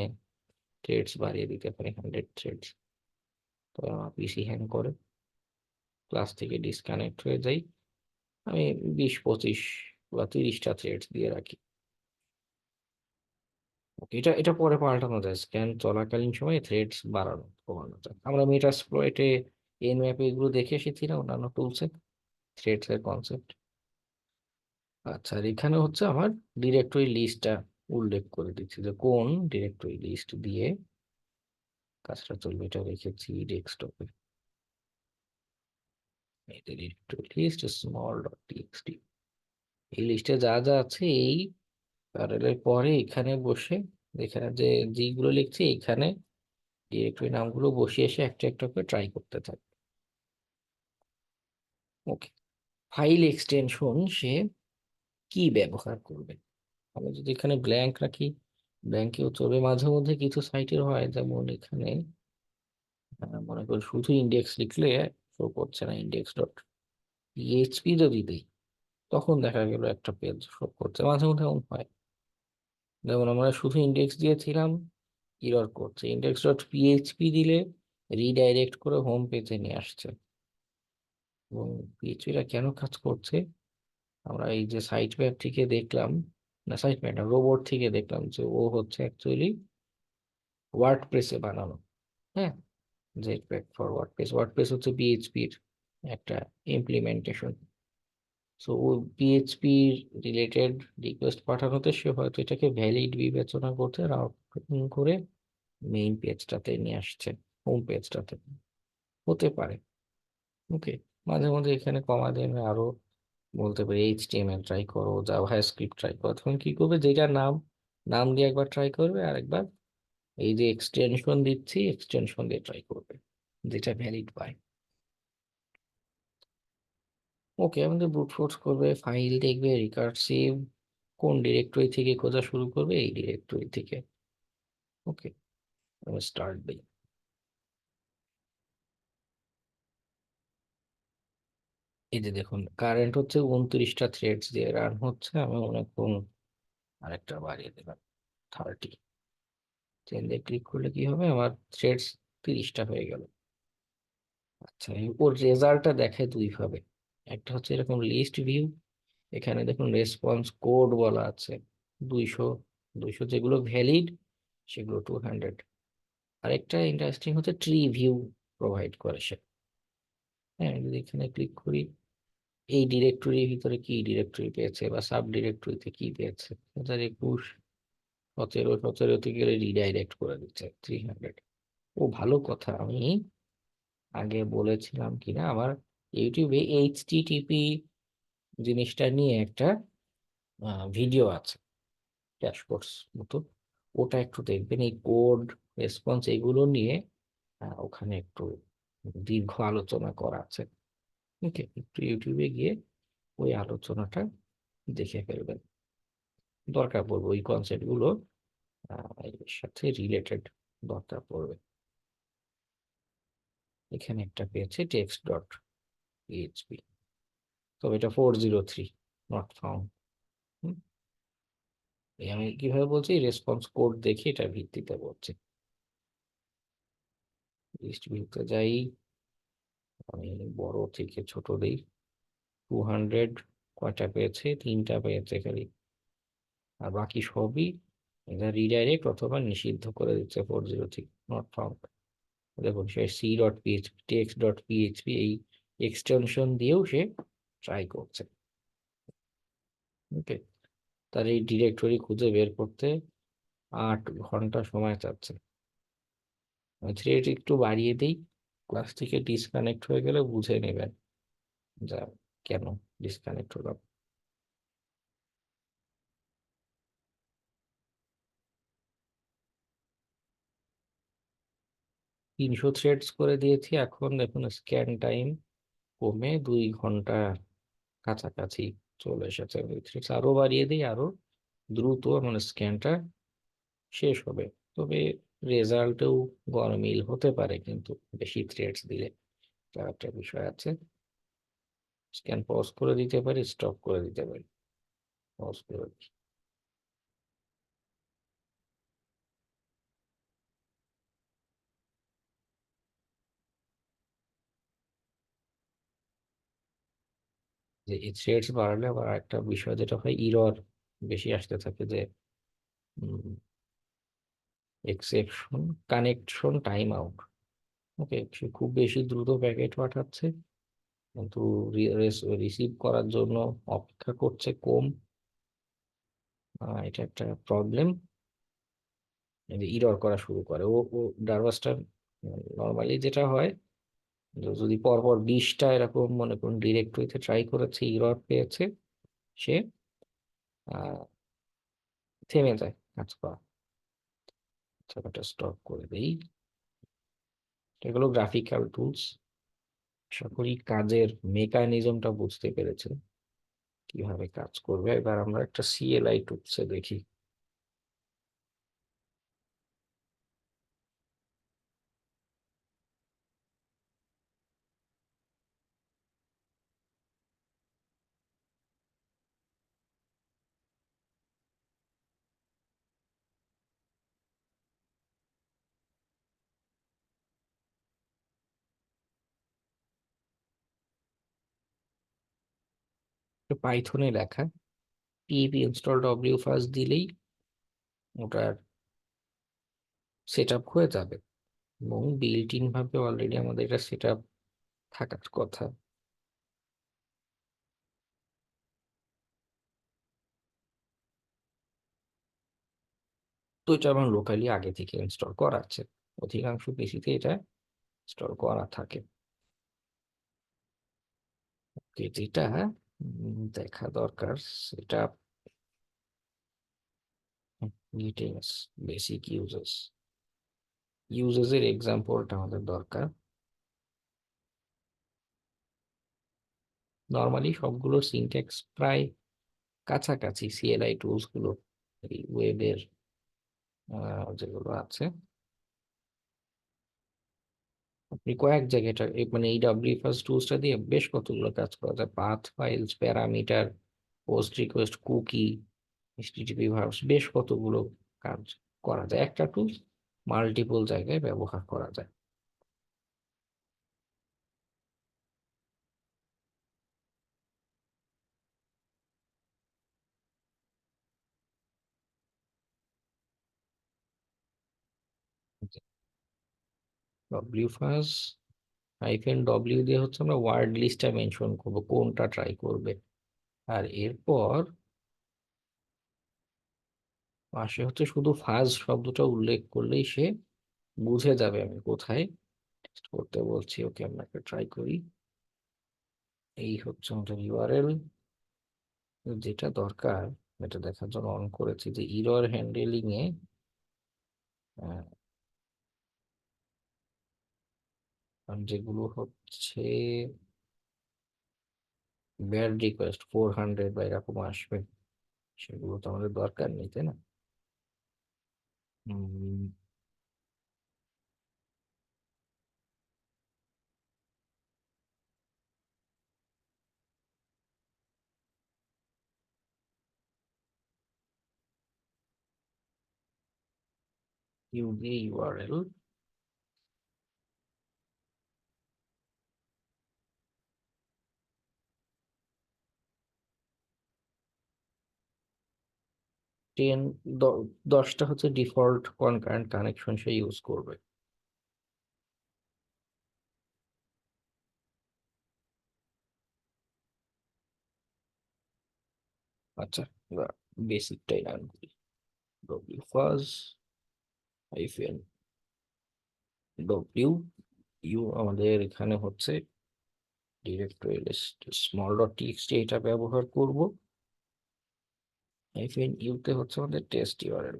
S2: থ্রেডস বাড়িয়ে দিতে পারি 100 থ্রেডস। তো আমার পিসি হ্যাং করে, ক্লাস থেকে ডিসকানেক্ট হয়ে যাই, আমি 20, 25 বা 30টা থ্রেডস দিয়ে রাখি। ওকে, এটা এটা পরে পাল্টানো যায়, স্ক্যান চলাকালীন সময় থ্রেডস বাড়ানো কমানো যায়। আমরা মেটাস্প্লয়েটে এন ম্যাপে এগুলো দেখে এসেছি না, অন্যান্য টুলসে থ্রেডস এর কনসেপ্ট। আচ্ছা, আর এখানে হচ্ছে আমার ডিরেক্টরি লিস্টটা উল্লেখ করে দিচ্ছি, যে কোন ডিরেক্টরি লিস্ট দিয়ে কাজটা চলবে। এটা রেখেছি ডেস্কটপে, এই directory list small dot TXT. এই লিস্টে যা যা আছে এই প্যানেলের পরে এখানে বসে, এখানে যে যেগুলো লিখছি এখানে ডিরেক্টরি নামগুলো বসিয়ে এসে একটা একটা করে ট্রাই করতে থাকবে। ওকে, ফাইল এক্সটেনশন সে কি ব্যবহার করবে, আমি যদি এখানে ব্ল্যাঙ্ক রাখি ব্ল্যাঙ্কেও চলবে। মাঝে মধ্যে কিছু সাইটের হয়, যেমন এখানে মনে করি শুধু ইন্ডেক্স লিখলে শো করছে না, ইন্ডেক্স ডট পিএইচপি যদি দিই তখন দেখা গেল একটা পেজ শো করছে, মাঝে মধ্যে এমন হয়। যেমন আমরা শুধু ইন্ডেক্স দিয়েছিলাম, এরর করছে, ইন্ডেক্স ডট পিএইচপি দিলে রিডাইরেক্ট করে হোম পেজে নিয়ে আসছে। এবং পিএইচপিটা কেন কাজ করছে, আমরা এই যে সাইট ম্যাপ থেকে দেখলাম, না সাইট ম্যাপ না, রোবট থেকে দেখলাম যে ও হচ্ছে অ্যাকচুয়ালি ওয়ার্ডপ্রেসে বানানো। হ্যাঁ, জেটপ্যাক ফর ওয়ার্ডপ্রেস, ওয়ার্ডপ্রেস হচ্ছে পিএইচপির একটা ইমপ্লিমেন্টেশন। সো ও পিএইচপি রিলেটেড রিকোয়েস্ট পাঠানোতে সে হয়তো এটাকে ভ্যালিড বিবেচনা করতে রাউটিং করে মেইন পেজটাতে নিয়ে আসছে, হোম পেজটাতে, হতে পারে। ওকে, মাঝে মাঝে এখানে কমা দিয়ে আমি আরো বলতে পারি এইচটিএমএল ট্রাই করো, জাভাস্ক্রিপ্ট ট্রাই করো। তখন কি করবে, যেটা নাম নাম দিয়ে একবার ট্রাই করবে, আর একবার এই যে এক্সটেনশন দিচ্ছি এক্সটেনশন দিয়ে ট্রাই করবে, যেটা ভ্যালিড পায়। ওকে, আমাদের ব্রুট ফোর্স করবে, ফাইল দেখবে, রিকার্সিভ কোন ডিরেক্টরি থেকে খোঁজা শুরু করবে, এই ডিরেক্টরি থেকে। ওকে, স্টার্ট। এই যে দেখুন কারেন্ট হচ্ছে 29টা থ্রেডস দিয়ে রান হচ্ছে, আমি অনেকক্ষণ আরেকটা বাড়িয়ে দিলাম 30। চেঞ্জে ক্লিক করলে কি হবে, আমার থ্রেডস 30টা হয়ে গেল। আচ্ছা ওর রেজাল্টটা দেখায় দুই ভাবে, একটা হচ্ছে এরকম লিস্ট ভিউ, এখানে দেখুন রেসপন্স কোড বলা আছে 200, 200 যেগুলো ভ্যালিড সেগুলো 200। আরেকটা ইন্টারেস্টিং হচ্ছে ট্রি ভিউ প্রোভাইড করে সে। হ্যাঁ যদি এখানে ক্লিক করি, এই ডিরেক্টরির ভিতরে কি ডিরেক্টরি পেয়েছে বা সাব ডিরেক্টরিতে কি পেয়েছে, 2021 17 থেকে রিডাইরেক্ট করে দিচ্ছে 300। ও ভালো কথা, আমি আগে বলেছিলাম কিনা আমার ইউটিউবে এইচটিটিপি জিনিসটা নিয়ে একটা ভিডিও আছে ড্যাশবোর্ডস মতো, ওটা একটু দেখবেন। এই কোড রেসপন্স এগুলো নিয়ে ওখানে একটু দীর্ঘ আলোচনা করা আছে। ওকে, একটু ইউটিউবে গিয়ে ওই আলোচনাটা দেখে ফেলবেন, দরকার পড়বে ওই কনসেপ্ট গুলো এর সাথে রিলেটেড দরকার পড়বে। এখানে একটা পেয়েছে টেক্সট ডট পিএইচপি, তবে এটা 403 নট ফাউন্ড। আমি কিভাবে বলছি, রেসপন্স কোড দেখে এটা ভিত্তিতে বলছি। লিস্ট ভিউতে যাই, আমি বড় থেকে ছোট দিই। 200 কয়টা পেয়েছে, 3টা পেয়েছে খালি, আর বাকি সবই এটা রিডাইরেক্ট অথবা নিষিদ্ধ করে দিচ্ছে 403 নট ফাউন্ড। দেখুন সে C dot PHP text dot PHP এই এক্সটেনশন দিয়েও সে ট্রাই করছে। ওকে, তার এই ডিরেক্টরি খুঁজে বের করতে 8 ঘন্টা সময় চাচ্ছে। থ্রেড একটু বাড়িয়ে দিই, ক্লাস থেকে ডিসকানেক্ট হয়ে গেলে বুঝে নেবেন যা কেন ডিসকানেক্ট হলাম। 300 থ্রেডস করে দিয়েছি, এখন দেখুন স্ক্যান টাইম কমে 2 ঘন্টা কাছাকাছি চলে এসেছে। থ্রেডস আরো বাড়িয়ে দিই, আরো দ্রুত মানে স্ক্যানটা শেষ হবে। তবে রেজাল্টেও গরমিল হতে পারে কিন্তু বেশি থ্রেডস দিলে, তার একটা বিষয় আছে। স্ক্যান পজ করে দিতে পারি, স্টপ করে দিতে পারি, পজ করে দিই। যে এই থ্রেডস বাড়লে আবার একটা বিষয় যেটা হয়, ইরর বেশি আসতে থাকে, যে এক্সেপশন কানেকশন টাইম আউট। ওকে, সে খুব বেশি দ্রুত প্যাকেট পাঠাচ্ছে কিন্তু রিসিভ করার জন্য অপেক্ষা করছে কম, এটা একটা প্রবলেম। ইরর করা শুরু করে ও ও ডারভাসটা। নর্মালি যেটা হয়, যদি পরপর 20টা এরকম মনে করুন ডিরেক্টরিতে ট্রাই করেছে, ইরর পেয়েছে, সে আহ, থেমে যায় কাজ করা। এটা স্টপ করে দেই। এগুলো গ্রাফিক্যাল টুলস, আশা করি কাজের মেকানিজমটা বুঝতে পেরেছেন কিভাবে কাজ করবে। এবার আমরা একটা সিএলআই টুলসে দেখি। পাইথনে লেখা পিপি ইনস্টল ডব্লিউ ফার্স্ট দিলেই ওটার সেট আপ হয়ে যাবে, এবং বিল্ট ইন ভাবে অলরেডি আমাদের এটা সেট আপ থাকার কথা। তো এটা আমার লোকালি আগে থেকে ইনস্টল করা আছে, অধিকাংশ পিসিতে এটা ইনস্টল করা থাকে। যেটা দেখা দরকার সেটা ডিটেলস, বেসিক ইউজেস এর এক্সাম্পলটা আমাদের দরকার। নর্মালি সবগুলো সিনট্যাক্স প্রায় কাছাকাছি, সিএলআই টুলস গুলো এই ওয়েবের যেগুলো আছে। আপনি কয়েক জায়গায় মানে এই ডাব্লিউ ফার্স্ট টুলসটা দিয়ে বেশ কতগুলো কাজ করা যায়, path files, parameter, post request, cookie, HTTP verbs, বেশ কতগুলো কাজ করা যায়। একটা টুলস মাল্টিপল জায়গায় ব্যবহার করা যায়। ডব্লিউ ফার্স্ট হাইফেন ডব্লিউ দিয়ে হচ্ছে আমরা ওয়ার্ড লিস্টটা মেনশন করবো কোনটা ট্রাই করবে, আর এরপর পাশে হচ্ছে শুধু ফার্স্ট শব্দটা উল্লেখ করলেই সে বুঝে যাবে আমি কোথায় টেস্ট করতে বলছি। ওকে, আমরা একটা ট্রাই করি। এই হচ্ছে আমাদের ইউআরএল যেটা দরকার, এটা দেখার জন্য অন করেছি যে ইরর হ্যান্ডেলিং এ যেগুলো হচ্ছে ব্যাড রিকোয়েস্ট 400 বা এরকম আসবে, সেগুলো তো আমাদের দরকার নেই, তাই না? ইউআরএল 10, 10টা হচ্ছে ডিফল্ট কনকারেন্ট কানেকশন সে ইউজ করবে। আচ্ছা, বেসিকটাই রান করি। W first hyphen W U, আমাদের এখানে হচ্ছে directory list small dot TXT, এটা ব্যবহার করব। হাইফেন ইউতে হচ্ছে আমাদের টেস্ট ইউআরএল,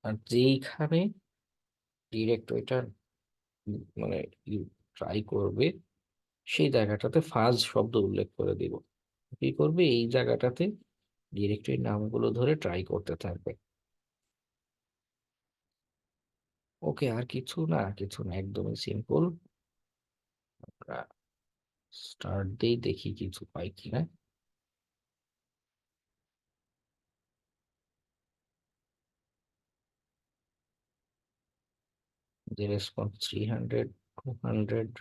S2: আর যেইখানে ডিরেক্টরিটা মানে ইউ ট্রাই করবে সেই জায়গাটাতে ফার্স্ট শব্দ উল্লেখ করে দিব। কি করবে, এই জায়গাটাতে ডিরেক্টরির নামগুলো ধরে ট্রাই করতে থাকবে। ওকে, আর কিছু না, কিছু না, একদমই সিম্পল। আমরা স্টার্ট দিয়ে দেখি কিছু পাই কিনা। যে রেসপন্স 300, 200,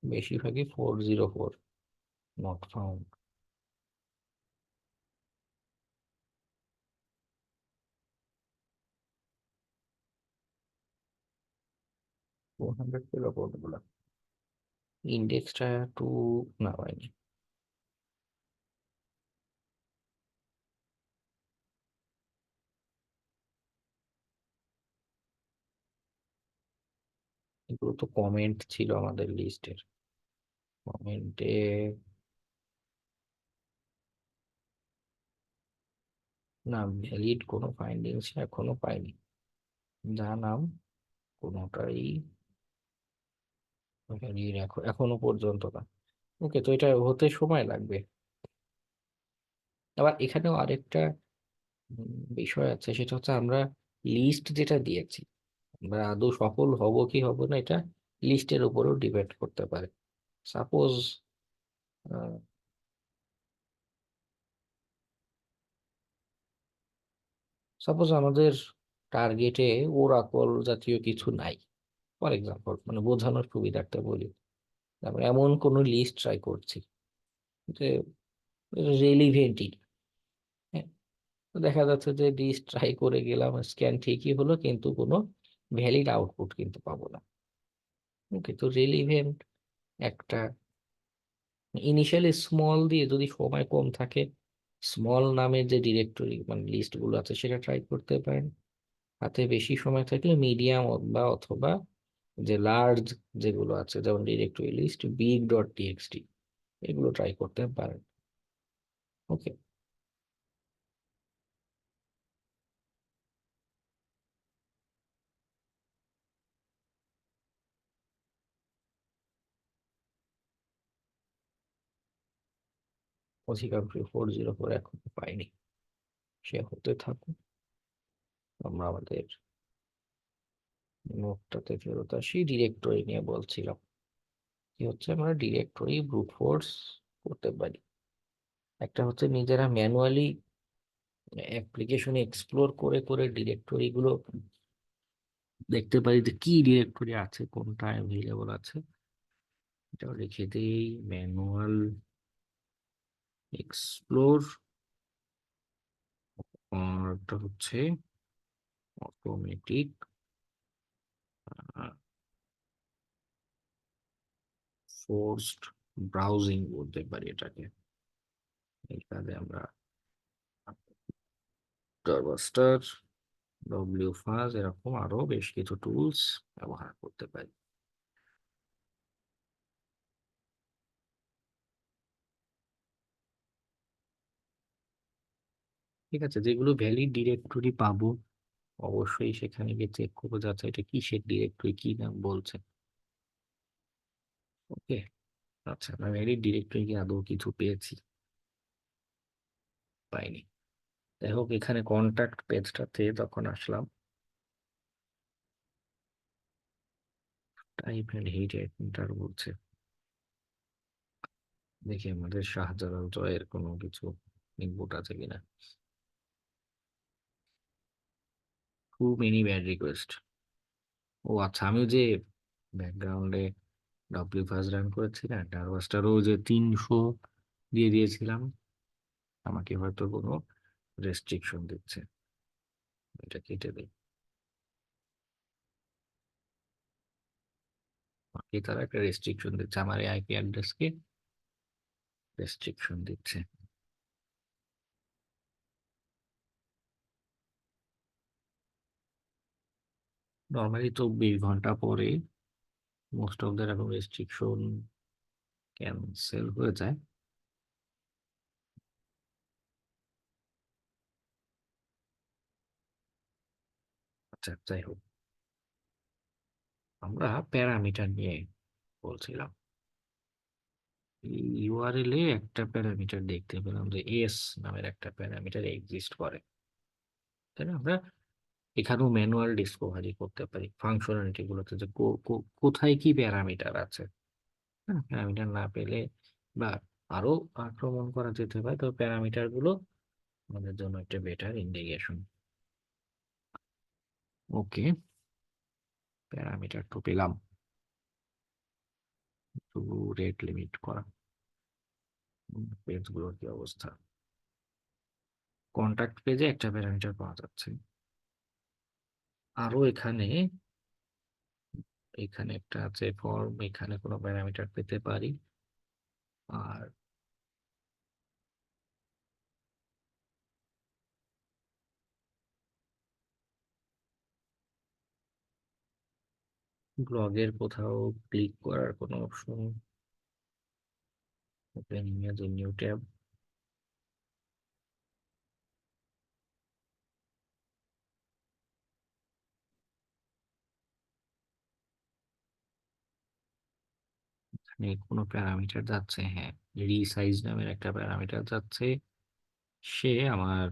S2: বেশিরভাগই 404, নট ফাউন্ড। 200 পেল কোনগুলো, ইন্ডেক্সটা টু না হয়নি। এগুলো তো কমেন্ট ছিল আমাদের লিস্টের, কমেন্টে না, ভ্যালিড কোনো ফাইন্ডিংস এখনো পাইনি। যা নাম কোনোটাই ভ্যালিড এখনো পর্যন্ত না। ওকে, তো এটা হতে সময় লাগবে। আবার এখানেও আরেকটা বিষয় আছে, সেটা হচ্ছে আমরা লিস্ট যেটা দিয়েছি, আমরা আদৌ সফল হব কি হব না এটা লিস্টের উপরেও ডিপেন্ড করতে পারে। সাপোজ আমাদের টার্গেটে ওরাকল জাতীয় কিছু নাই, ফর এক্সাম্পল, মানে বোঝানোর সুবিধার্থে বলি, আমরা এমন কোন লিস্ট ট্রাই করছি যে রেলিভেন্টই, হ্যাঁ, তো দেখা যাচ্ছে যে লিস্ট ট্রাই করে গেলাম, স্ক্যান ঠিকই হলো, কিন্তু কোনো ভ্যালিড আউটপুট কিন্তু পাবো না। ওকে, তো রেলিভেন্ট একটা ইনিশিয়ালি স্মল দিয়ে, যদি সময় কম থাকে স্মল নামের যে ডিরেক্টরি মানে লিস্ট গুলো আছে সেটা ট্রাই করতে পারেন। হাতে বেশি সময় থাকলে মিডিয়াম বা অথবা যে লার্জ যেগুলো আছে যেমন directory list big dot TXT, এগুলো ট্রাই করতে পারেন। ওকে, অধিকাংশ 404 এখনো পাইনি, সে হতে থাকুক। আমরা আমাদের নোটটাতে ফেরত আসি, ডিরেক্টরি নিয়ে বলছিলাম কি হচ্ছে আমরা ডিরেক্টরি ব্রুট ফোর্স করতে পারি। একটা হচ্ছে নিজেরা ম্যানুয়ালি অ্যাপ্লিকেশনে এক্সপ্লোর করে করে ডিরেক্টরি গুলো দেখতে পারি যে কি ডিরেক্টরি আছে, কোনটা অ্যাভেলেবল আছে। এটাও লিখে দিই, ম্যানুয়াল এক্সপ্লোর, আরটা হচ্ছে অটোমেটিক ফোর্সড ব্রাউজিং বলতে পারি এটাকে। এই কাজে আমরা টার্বাস্টার, ডব্লিউ ফাজ এরকম আরো বেশ কিছু টুলস ব্যবহার করতে পারি। ঠিক আছে, যেগুলো ভ্যালিড ডিরেক্টরি পাবো অবশ্যই সেখানে গিয়ে চেক করবো যাচ্ছে এটা কিসের ডিরেক্টরি, কি নাম বলছে। ওকে, আচ্ছা আমরা ভ্যালিড ডিরেক্টরি কি আদৌ কিছু পেয়েছি? পাইনি। যাই হোক, এখানে কন্ট্যাক্ট পেজটাতে যখন আসলাম, টাইপ এন্ড হিট এন্টার বলছে। দেখি আমাদের শাহজালাল জয়ের কোনো কিছু ইনপুট আছে কিনা। Too many bad request. ও আচ্ছা, আমি যে ব্যাকগ্রাউন্ডে ডব্লিউ ফাজ রান করেছি না, টারওয়াস্টারও যে 300 দিয়ে দিয়েছিলাম, আমাকে হয়তো কোনো রেস্ট্রিকশন দিচ্ছে। এটা কেটে দিই। আমাকে তারা একটা রেস্ট্রিকশন দিচ্ছে, আমার এই আইপি অ্যাড্রেসকে রেস্ট্রিকশন দিচ্ছে। নর্মালি 24 ঘন্টা পরে মোস্ট অফ দ্য এরকম রেস্ট্রিকশন ক্যান্সেল হয়ে যায়। আচ্ছা যাই হোক, আমরা প্যারামিটার নিয়ে বলছিলাম। ইউআরএল এ একটা প্যারামিটার দেখতে পেলাম যে এস নামের একটা প্যারামিটার এক্সিস্ট করে, তাই না? আমরা এখানেও ম্যানুয়াল ডিসকভারি করতে পারি ফাংশনালিটি গুলোতে যে কোথায় কি প্যারামিটার আছে। হ্যাঁ, প্যারামিটার না পেলে বা আরো আক্রমণ করা যেতে পারে, তো প্যারামিটার গুলো আমাদের জন্য একটা বেটার ইন্ডিকেশন। ওকে, প্যারামিটার তো পেলাম, রেট লিমিট করা। পেজ গুলোর কি অবস্থা? কন্টাক্ট পেজে একটা প্যারামিটার পাওয়া যাচ্ছে। আরো এখানে এখানে একটা আছে ফর্ম, এখানে কোনো প্যারামিটার পেতে পারি। আর ব্লগের কোথাও ক্লিক করার কোনো option, open image in new tab. এখানে কোনো প্যারামিটার যাচ্ছে, হ্যাঁ, রিসাইজ নামের একটা প্যারামিটার যাচ্ছে। সে আমার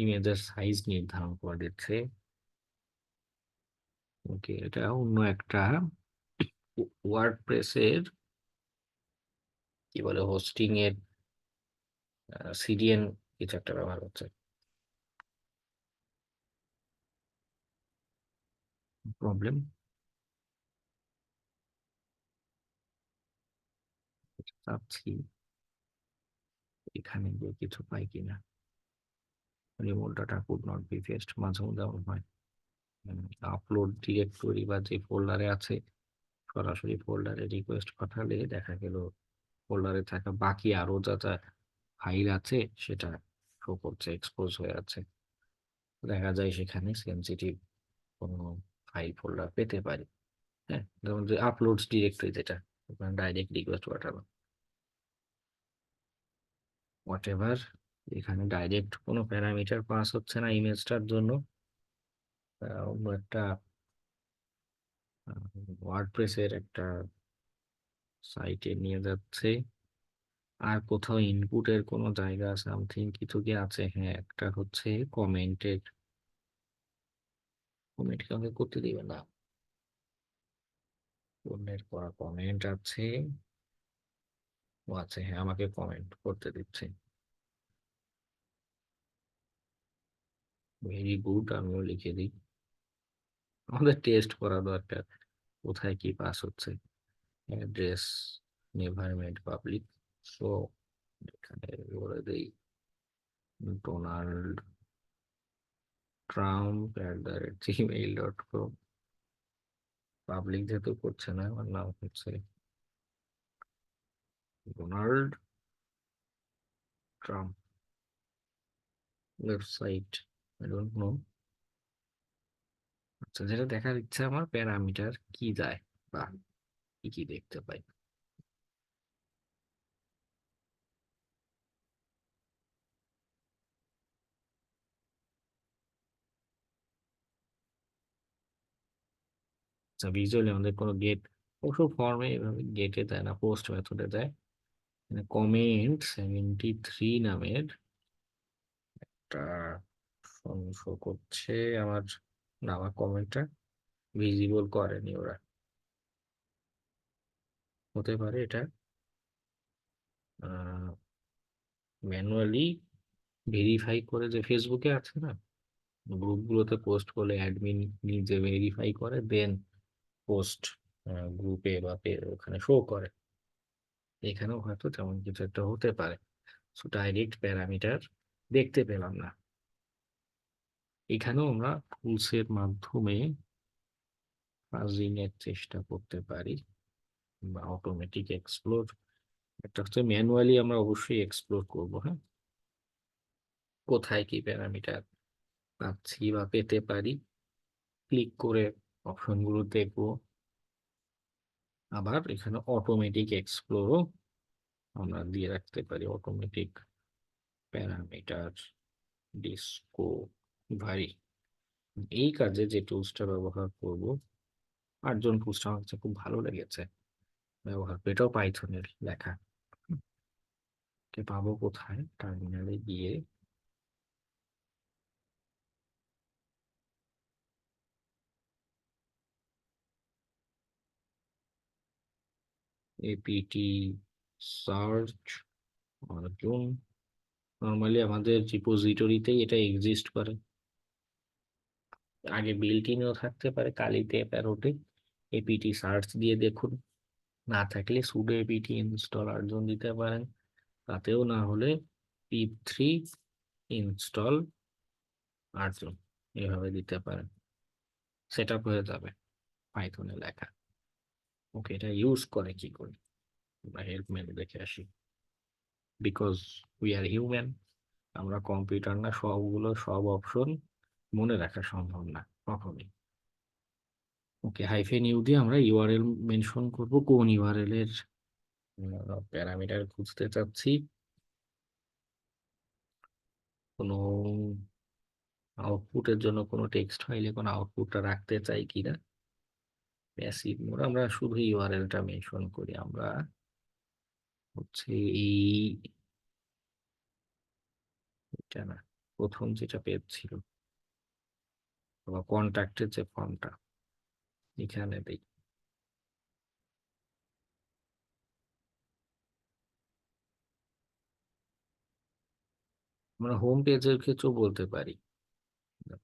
S2: ইমেজের সাইজ নির্ধারণ করে দিচ্ছে। ওকে, এটা অন্য একটা ওয়ার্ডপ্রেসের কি বলে হোস্টিং এর সিডিএন কিছু একটা ব্যবহার হচ্ছে। প্রবলেম, চাচ্ছি এখানে গিয়ে কিছু পাই কিনা। Remote data could not be fetched, মাঝে মধ্যে এমন হয়। আপলোড ডিরেক্টরি বা যে ফোল্ডারে আছে, সরাসরি ফোল্ডারে রিকোয়েস্ট পাঠালে দেখা গেল ফোল্ডারে থাকা বাকি আরো যা যা ফাইল আছে সেটা শো করছে, এক্সপোজ হয়ে আছে। দেখা যায় সেখানে সেন্সিটিভ কোনো ফাইল ফোল্ডার পেতে পারি। হ্যাঁ, যেমন যে আপলোডস ডিরেক্টরি, যেটা ডাইরেক্ট রিকোয়েস্ট পাঠানো হোয়াট এভার, এখানে ডাইরেক্ট কোনো প্যারামিটার পাস হচ্ছে না ইমেজটার জন্য। অন্য একটা ওয়ার্ডপ্রেসের একটা সাইটে নিয়ে যাচ্ছে, আর কোথাও ইনপুটের কোনো জায়গা সামথিং কিছু কি আছে? হ্যাঁ, একটা হচ্ছে কমেন্টের। কমেন্ট কাউকে করতে দিবে না। অন্যের করা কমেন্ট আছে। ও আছে, হ্যাঁ, আমাকে কমেন্ট করতে দিচ্ছে। ভেরি গুড, আমিও লিখে দিই। আমাদের টেস্ট করা দরকার কোথায় কি পাস হচ্ছে। Address নেভারমেন্ট public. সো এখানে বলে দেই ডোনাল্ড trump@gmail.com। পাবলিক যেহেতু করছে না, আমার নাম হচ্ছে Donald Trump. Website I don't know. আচ্ছা, যেটা দেখার ইচ্ছা আমার, প্যারামিটার কি যায় বা কি কি দেখতে পাই। আচ্ছা, ভিজুয়ালি আমাদের কোনো গেট, অবশ্য ফর্মে এভাবে গেটে দেয় না, পোস্ট মেথডে দেয়। কমেন্ট 73 নামের একটা শো করছে আমার। না, আমার কমেন্টটা ভিজিবল করেনি ওরা। হতে পারে এটা ম্যানুয়ালি ভেরিফাই করে, যে ফেসবুকে আছে না, গ্রুপগুলোতে পোস্ট করলে অ্যাডমিন নিজে ভেরিফাই করে, দেন পোস্ট গ্রুপে বা ওখানে শো করে। এখানেও হয়তো তেমন কিছু একটা হতে পারে। সো ডাইরেক্ট প্যারামিটার দেখতে পেলাম না। এখানেও আমরা টুলস এর মাধ্যমে ফাজিং এর চেষ্টা করতে পারি, বা অটোমেটিক এক্সপ্লোর। একটা হচ্ছে ম্যানুয়ালি আমরা অবশ্যই এক্সপ্লোর করব, হ্যাঁ, কোথায় কি প্যারামিটার পাচ্ছি বা পেতে পারি, ক্লিক করে অপশনগুলো দেখবো। আবার এখানে অটোমেটিক এক্সপ্লোরও আমরা দিয়ে রাখতে পারি। অটোমেটিক প্যারামিটার ডিসকভারি, এই কাজে যে টুলসটা ব্যবহার করব, 8জন টুলসটা আমার কাছে খুব ভালো লেগেছে ব্যবহার। এটাও পাইথনের লেখা। কে পাবো কোথায়? টার্মিনালে গিয়ে এপিটি সার্চ অর্জুন। নর্মালি আমাদের রিপোজিটরিতেই এটা এক্সিস্ট করে। আগে বিল্ট ইনও থাকতে পারে কালিতে, প্যারোটে। এপিটি সার্চ দিয়ে দেখুন। না থাকলে সুডো এপিটি ইনস্টল অর্জন দিতে পারেন। তাতেও না হলে pip3 ইনস্টল অর্জন এভাবে দিতে পারেন। সেট আপ হয়ে যাবে পাইথনে লেখা। ওকে, এটা ইউজ করে কি করে আমরা হেল্প মেনু দেখে আসি। বিকজ উই আর হিউম্যান, আমরা কম্পিউটার না, সবগুলো সব অপশন মনে রাখা সম্ভব না কখনোই। ওকে, হাইফেন ইউ দিয়ে আমরা ইউআরএল মেনশন করব, কোন ইউআরএল এর প্যারামিটার খুঁজতে চাচ্ছি, কোনো আউটপুটের জন্য কোনো টেক্সট ফাইলে কোনো আউটপুটটা রাখতে চাই কিনা। প্যাসিভ মোড আমরা শুধু ইউআরএলটা মেনশন করি। আমরা হচ্ছে এটা না, প্রথম যেটা পেজ ছিল বা কন্ট্যাক্টের যে ফর্মটা, এখানে দিই। আমরা হোম পেজের ক্ষেত্রেও বলতে পারি।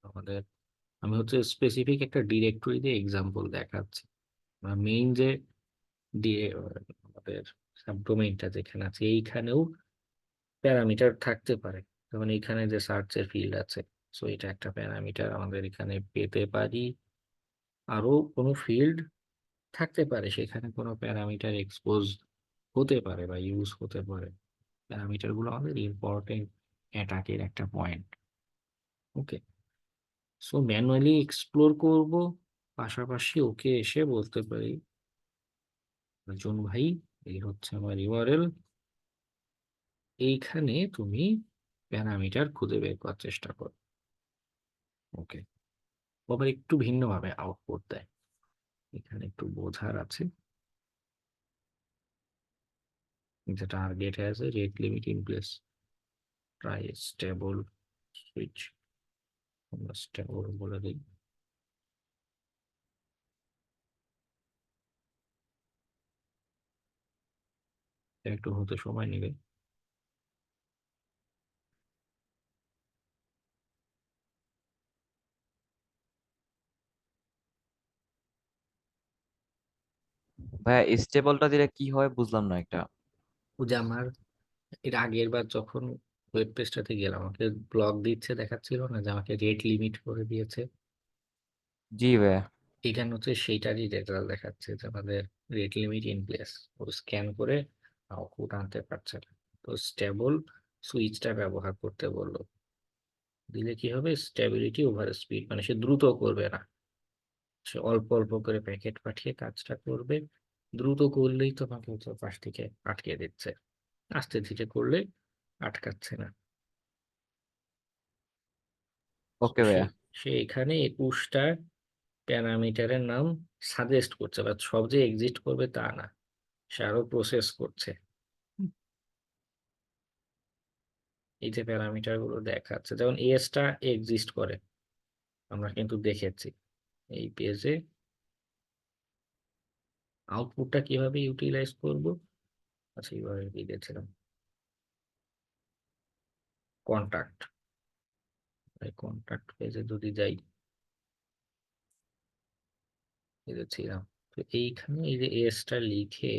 S2: আমাদের, আমি হচ্ছে স্পেসিফিক একটা ডিরেক্টরি দিয়ে এক্সাম্পল দেখাচ্ছি। মেইন যে আমাদের সাবডোমেইনটা যেখানে আছে, এইখানেও প্যারামিটার থাকতে পারে। যেমন এখানে যে সার্চের ফিল্ড আছে, সো এটা একটা প্যারামিটার আমাদের এখানে পেতে পারি। আরো কোনো ফিল্ড থাকতে পারে, সেখানে কোনো প্যারামিটার এক্সপোজ হতে পারে বা ইউজ হতে পারে। প্যারামিটার গুলো আমাদের ইম্পর্টেন্ট অ্যাটাকের একটা পয়েন্ট। ওকে, সো ম্যানুয়ালি এক্সপ্লোর করব, পাশাপাশি ওকে এসে বলতে পারি অর্জুন ভাই, এই হচ্ছে আমার ইউআরএল, এইখানে তুমি প্যারামিটার খুঁজে বের করার চেষ্টা করো। ওকে, আবার একটু ভিন্নভাবে আউটপুট দেয়, এখানে একটু বোঝার আছে। the target has a rate limit in place. Try a stable switch. আমরা stable বলে দিই। একটু হতে সময় নেবে।
S5: ভাইয়া স্টেবলটা দিলে কি হয় বুঝলাম না একটা।
S2: ও যে আমার এর আগের বার যখন ওয়েব পেজটাতে গেলাম আমাকে ব্লক দিচ্ছে দেখাচ্ছিল না যে আমাকে রেট লিমিট করে দিয়েছে,
S5: জি ভাইয়া।
S2: এখানে হচ্ছে সেইটারই রেজাল্ট দেখাচ্ছে যে আমাদের রেট লিমিট ইন প্লেস। ও স্ক্যান করে আউটপুট আনতে পারছে না, তো স্টেবল সুইচটা ব্যবহার করতে বললো। দিলে কি হবে, স্টেবিলিটি ওভার স্পিড, মানে সে দ্রুত করবে না, সে অল্প অল্প করে প্যাকেট পাঠিয়ে কাজটা করবে। দ্রুত করলেই তোমাকে হচ্ছে পাশ থেকে আটকে দিচ্ছে, আস্তে ধীরে করলে আটকাচ্ছে না।
S5: ওকে
S2: সে
S5: ভাইয়া।
S2: সে এখানে 21টা প্যারামিটারের নাম সাজেস্ট করছে, বা সব যে এক্সিস্ট করবে তা না, সে আরো প্রসেস করছে। এই যে প্যারামিটার গুলো দেখাচ্ছে, যেমন এসটা এক্সিস্ট করে, আমরা কিন্তু দেখেছি এই পেজে। আউটপুটটা কিভাবে ইউটিলাইজ করব, আচ্ছা এইভাবে দিয়েছিলাম কন্টাক্ট। কন্টাক্ট পেজে যদি যাই, এই যে ছিলাম, তো এইখানে এই যে এসটা লিখে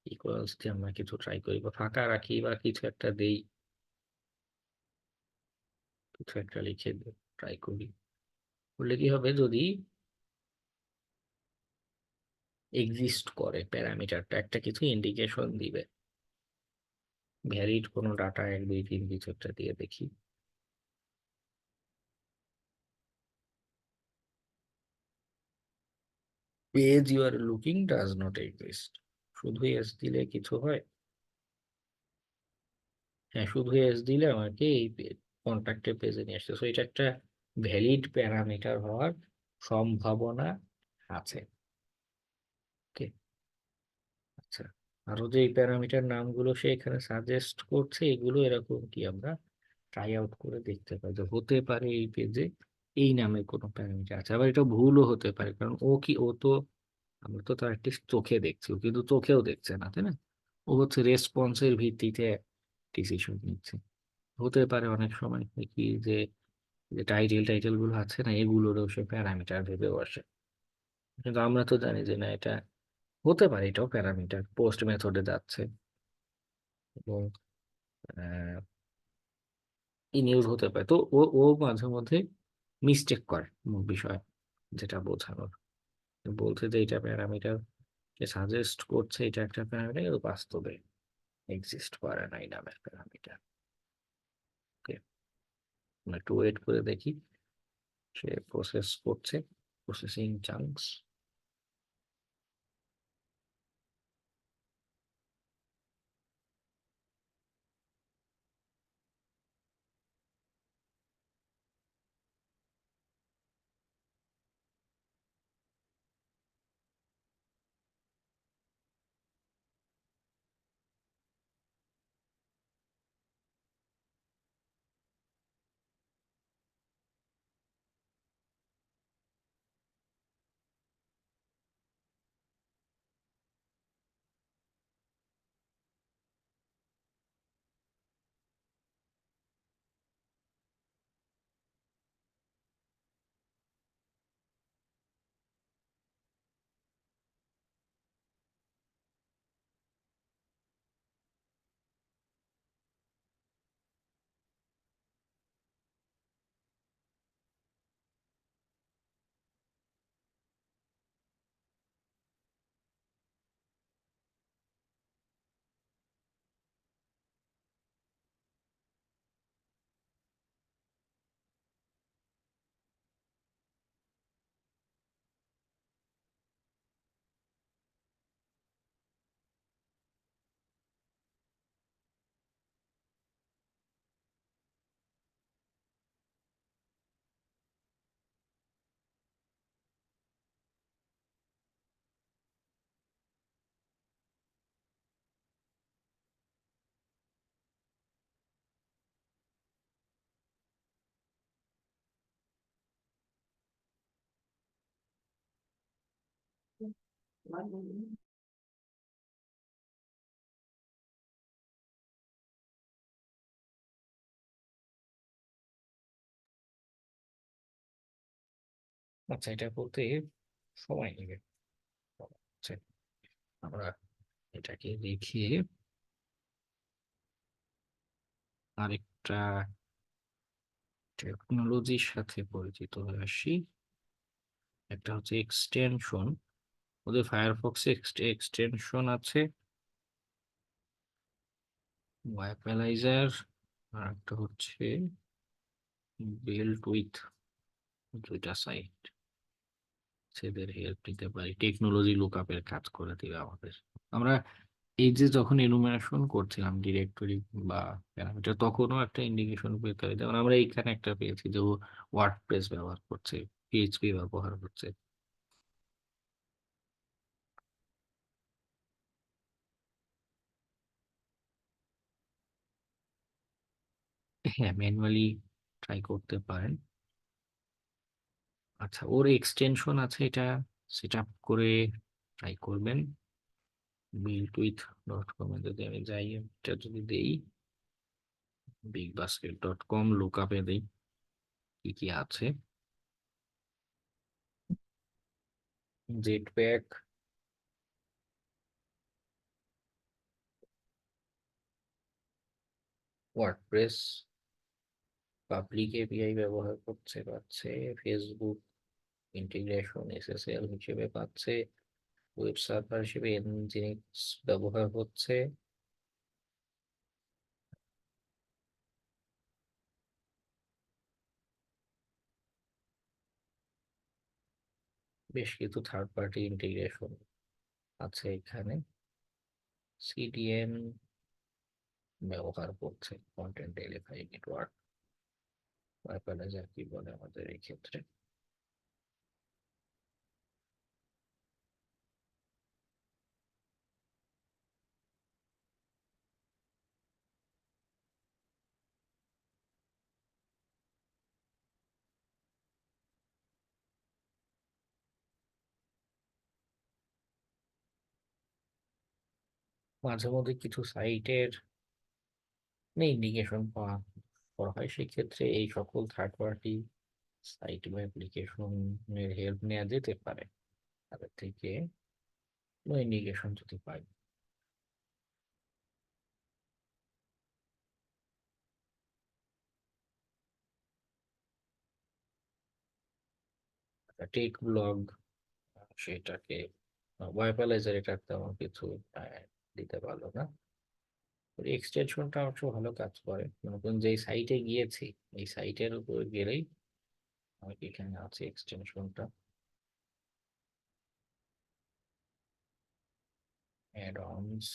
S2: ইকুয়ালস দিয়ে আমরা কিছু ট্রাই করি, বা ফাঁকা রাখি, বা কিছু একটা দেই, কিছু একটা লিখে ট্রাই করি। করলে কি হবে, যদি এক্সিস্ট করে প্যারামিটারটা একটা কিছু ইন্ডিকেশন দিবে। ভ্যালিড কোনো ডাটা 1 2 3 কিছু একটা দিয়ে দেখি। Page you are looking does not exist, শুধু এস দিলে কিছু হয়? হ্যাঁ, শুধু এস দিলে আমাকে এই কন্ট্যাক্টের পেজে নিয়ে আসছে, সো এটা একটা ভ্যালিড প্যারামিটার হওয়ার সম্ভাবনা আছে। ওকে, আচ্ছা, আরো যে এই প্যারামিটার নামগুলো সে এখানে সাজেস্ট করছে, এগুলো এরকম কি আমরা ট্রাই আউট করে দেখতে পাই যে হতে পারে এই পেজে এই নামে কোনো প্যারামিটার আছে। আবার এটা ভুলও হতে পারে, কারণ ও তো আমরা তো তার অ্যাটলিস্ট চোখে দেখছি, ও কিন্তু চোখেও দেখছে না, তাই না? ও হচ্ছে রেসপন্সের ভিত্তিতে ডিসিশন নিচ্ছে। হতে পারে অনেক সময় হয় কি যে যে টাইটেল গুলো আছে না, এগুলোরও সে প্যারামিটার ভেবেও আসে, কিন্তু আমরা তো জানি যে না, এটা হতে পারে এটাও প্যারামিটার, পোস্ট মেথডে যাচ্ছে এবং ইন ইউজ হতে পারে। তো ও মাঝে মধ্যে মিস্টেক করে, মূল বিষয় যেটা বোঝানোর, বলছে যে এটা প্যারামিটার কে সাজেস্ট করছে, এটা একটা প্যারামিটার, কিন্তু বাস্তবে এক্সিস্ট করে না এই নামের প্যারামিটার। ওকে, একটু ওয়েট করে দেখি, সে প্রসেস করছে, প্রসেসিং চাঙ্কস। আচ্ছা, এটা করতে সময় নেবে। আচ্ছা, আমরা এটাকে রেখে আরেকটা টেকনোলজির সাথে পরিচিত হয়ে আসি। একটা হচ্ছে এক্সটেনশন। ওদের ফায়ারফক্সে এক্সটেনশন আছে, ওয়েপালাইজার, আর একটা হচ্ছে বেল্ট উইথ। দুইটা সাইট সেদের হেল্প নিতে পারি, টেকনোলজি লুকআপের কাজ করে দিবে আমাদের। আমরা এই যে যখন এনুমারেশন করছিলাম ডিরেক্টরি বা প্যারামিটার, তখনও একটা ইন্ডিকেশন পেতে হয়। যেমন আমরা এইখানে একটা পেয়েছি যে ও ওয়ার্ডপ্রেস ব্যবহার করছে, পিএইচপি ব্যবহার করছে। হ্যাঁ, ম্যানুয়ালি ট্রাই করতে পারেন। আচ্ছা, ওর এক্সটেনশন আছে, এটা সেট আপ করে ট্রাই করবেন। builtwith.com এ যদি আমি যাই, এটা যদি দেই, bigbasket.com লুকআপে দেই কি কি আছে। জেটপ্যাক, ওয়ার্ডপ্রেস, পাবলিক এপিআই ব্যবহার করছে পাচ্ছে, ফেসবুক ইন্টিগ্রেশন এসএসএল হিসেবে পাচ্ছে, ওয়েব সার্ভার হিসেবে nginx ব্যবহার হচ্ছে। বেশ কিছু থার্ড পার্টি ইন্টিগ্রেশন আছে এখানে। সিডিএন ব্যবহার করছে, কন্টেন্ট ডেলিভারি নেটওয়ার্ক। ওয়েপালাইজার কি বলে আমাদের এই ক্ষেত্রে? মাঝে মধ্যে কিছু সাইটের ইন্ডিকেশন পাওয়া করা হয়, সেক্ষেত্রে এই সকল থার্ড পার্টি সাইট বা অ্যাপ্লিকেশনের হেল্প নেওয়া যেতে পারে, তাদের থেকে ইন্ডিকেশন যদি পাই। টেক ব্লগ, সেটাকে ওয়েবালাইজার, এটা তেমন কিছু দিতে পারলো না। এক্সটেনশনটা অবশ্য ভালো কাজ করে। মনে করুন যে সাইটে গিয়েছি, এই সাইটের উপর গেলেই এখানে আছে এক্সটেনশনটা, অ্যাড অনস,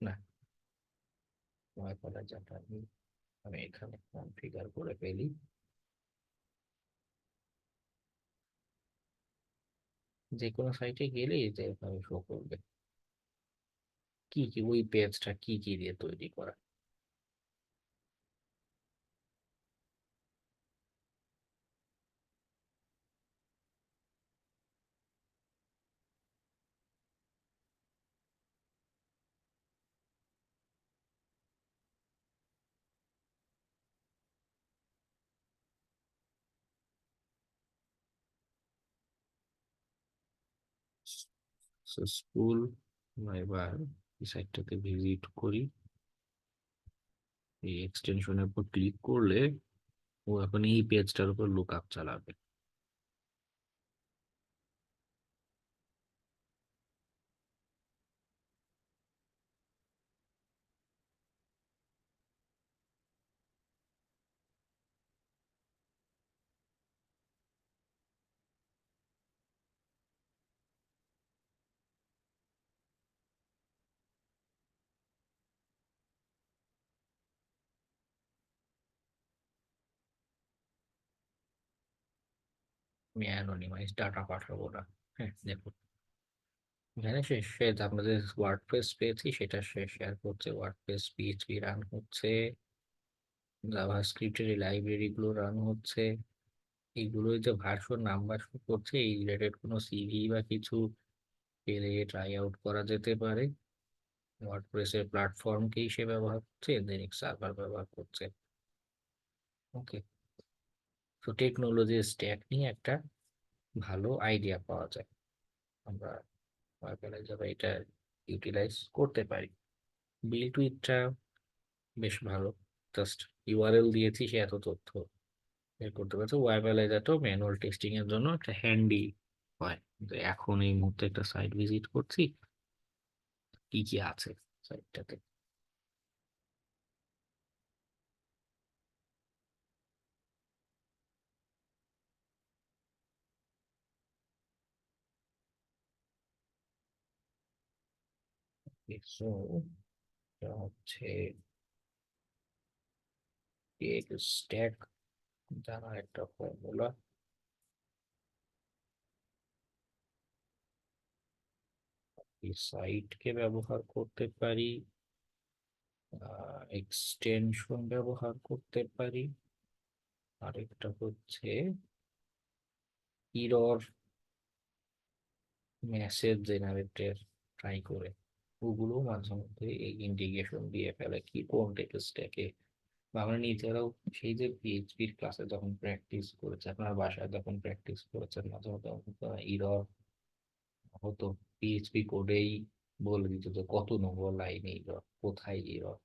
S2: না ওয়েবালাইজারটা আমি এখানে কনফিগার করে ফেলি। যে কোনো সাইটে গেলেই যে এভাবে শো করবে কি কি ওই পেজটা কি কি দিয়ে তৈরি করা। সাকসেসফুল। এবার এই সাইটটাতে ভিজিট করি, এই এক্সটেনশনের উপর ক্লিক করলে ও এখন এই পেজটার উপর লুক আপ চালাবে। আমি অ্যানোনিমাইজ ডাটা পাঠাবো না। হ্যাঁ, দেখুন এখানে সে আমরা যে ওয়ার্ডপ্রেস পেয়েছি সেটা সে শেয়ার করছে, ওয়ার্ডপ্রেস পিএইচপি রান হচ্ছে, জাভাস্ক্রিপ্টের এই লাইব্রেরি গুলো রান হচ্ছে। এইগুলোর যে ভার্সন নাম্বার শো করছে, এই রিলেটেড কোনো সিভি বা কিছু পেলে ট্রাই আউট করা যেতে পারে। ওয়ার্ডপ্রেসের প্ল্যাটফর্মকেই সে ব্যবহার করছে, জেনিক্স সার্ভার ব্যবহার করছে। ওকে, তো টেকনোলজি স্ট্যাক নিয়ে একটা ভালো আইডিয়া পাওয়া যায়। আমরা যারা এটা ইউটিলাইজ করতে পারি। বিল্ড উইথটা বেশ ভালো, জাস্ট ইউআরএল দিয়েছি, সে এত তথ্য বের করতে পারছে। ওয়েব অ্যানালাইজারটাও ম্যানুয়াল টেস্টিং এর জন্য একটা হ্যান্ডি হয়। কিন্তু এখন এই মুহূর্তে একটা সাইট ভিজিট করছি, কি কি আছে সাইটটাতে। সো এটা হচ্ছে টেক স্ট্যাক জানার একটা ফর্মুলা। এই সাইটকে ব্যবহার করতে পারি, এক্সটেনশন ব্যবহার করতে পারি, আরেকটা হচ্ছে ইরর মেসেজ জেনারেটর ট্রাই করে, ওগুলো মাঝে মধ্যে এই ইন্টিগ্রেশন দিয়ে ফেলে কি কোন টেক স্ট্যাকে। বা আমরা নিজেরাও সেই যে পিএইচপির ক্লাসে যখন প্র্যাকটিস করেছে, আপনার বাসায় যখন প্র্যাকটিস করেছেন, মাঝে মধ্যে ইরর হতো, পিএইচপি কোডেই বলে দিত যে কত নম্বর লাইনে ইরর, কোথায় ইরর,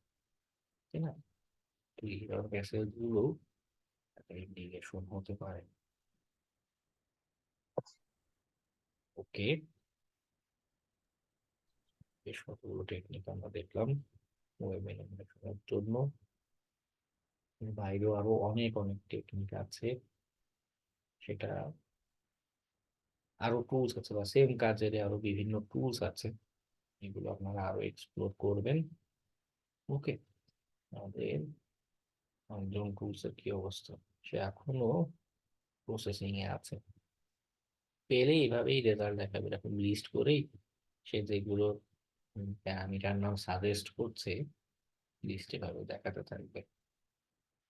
S2: তাই না? তো ইরর মেসেজ গুলো একটা ইন্টিগ্রেশন হতে পারে। ওকে, বেশ কতগুলো টেকনিক আমরা দেখলাম ওয়েব এনিমেশনের জন্য। এর বাইরেও আরো অনেক অনেক টেকনিক আছে, সেটা আরো টুলস আছে, বা সেম কাজের আরো বিভিন্ন টুলস আছে, এগুলো আপনারা আরো এক্সপ্লোর করবেন। ওকে, আমাদের একজন টুলস এর কি অবস্থা, সে এখনো প্রসেসিং এ আছে। পেলে এইভাবেই রেজাল্ট দেখাবে, এরকম লিস্ট করেই সে যেগুলো প্যারামিটার নাম সাজেস্ট করছে লিস্ট এভাবে দেখাতে থাকবে।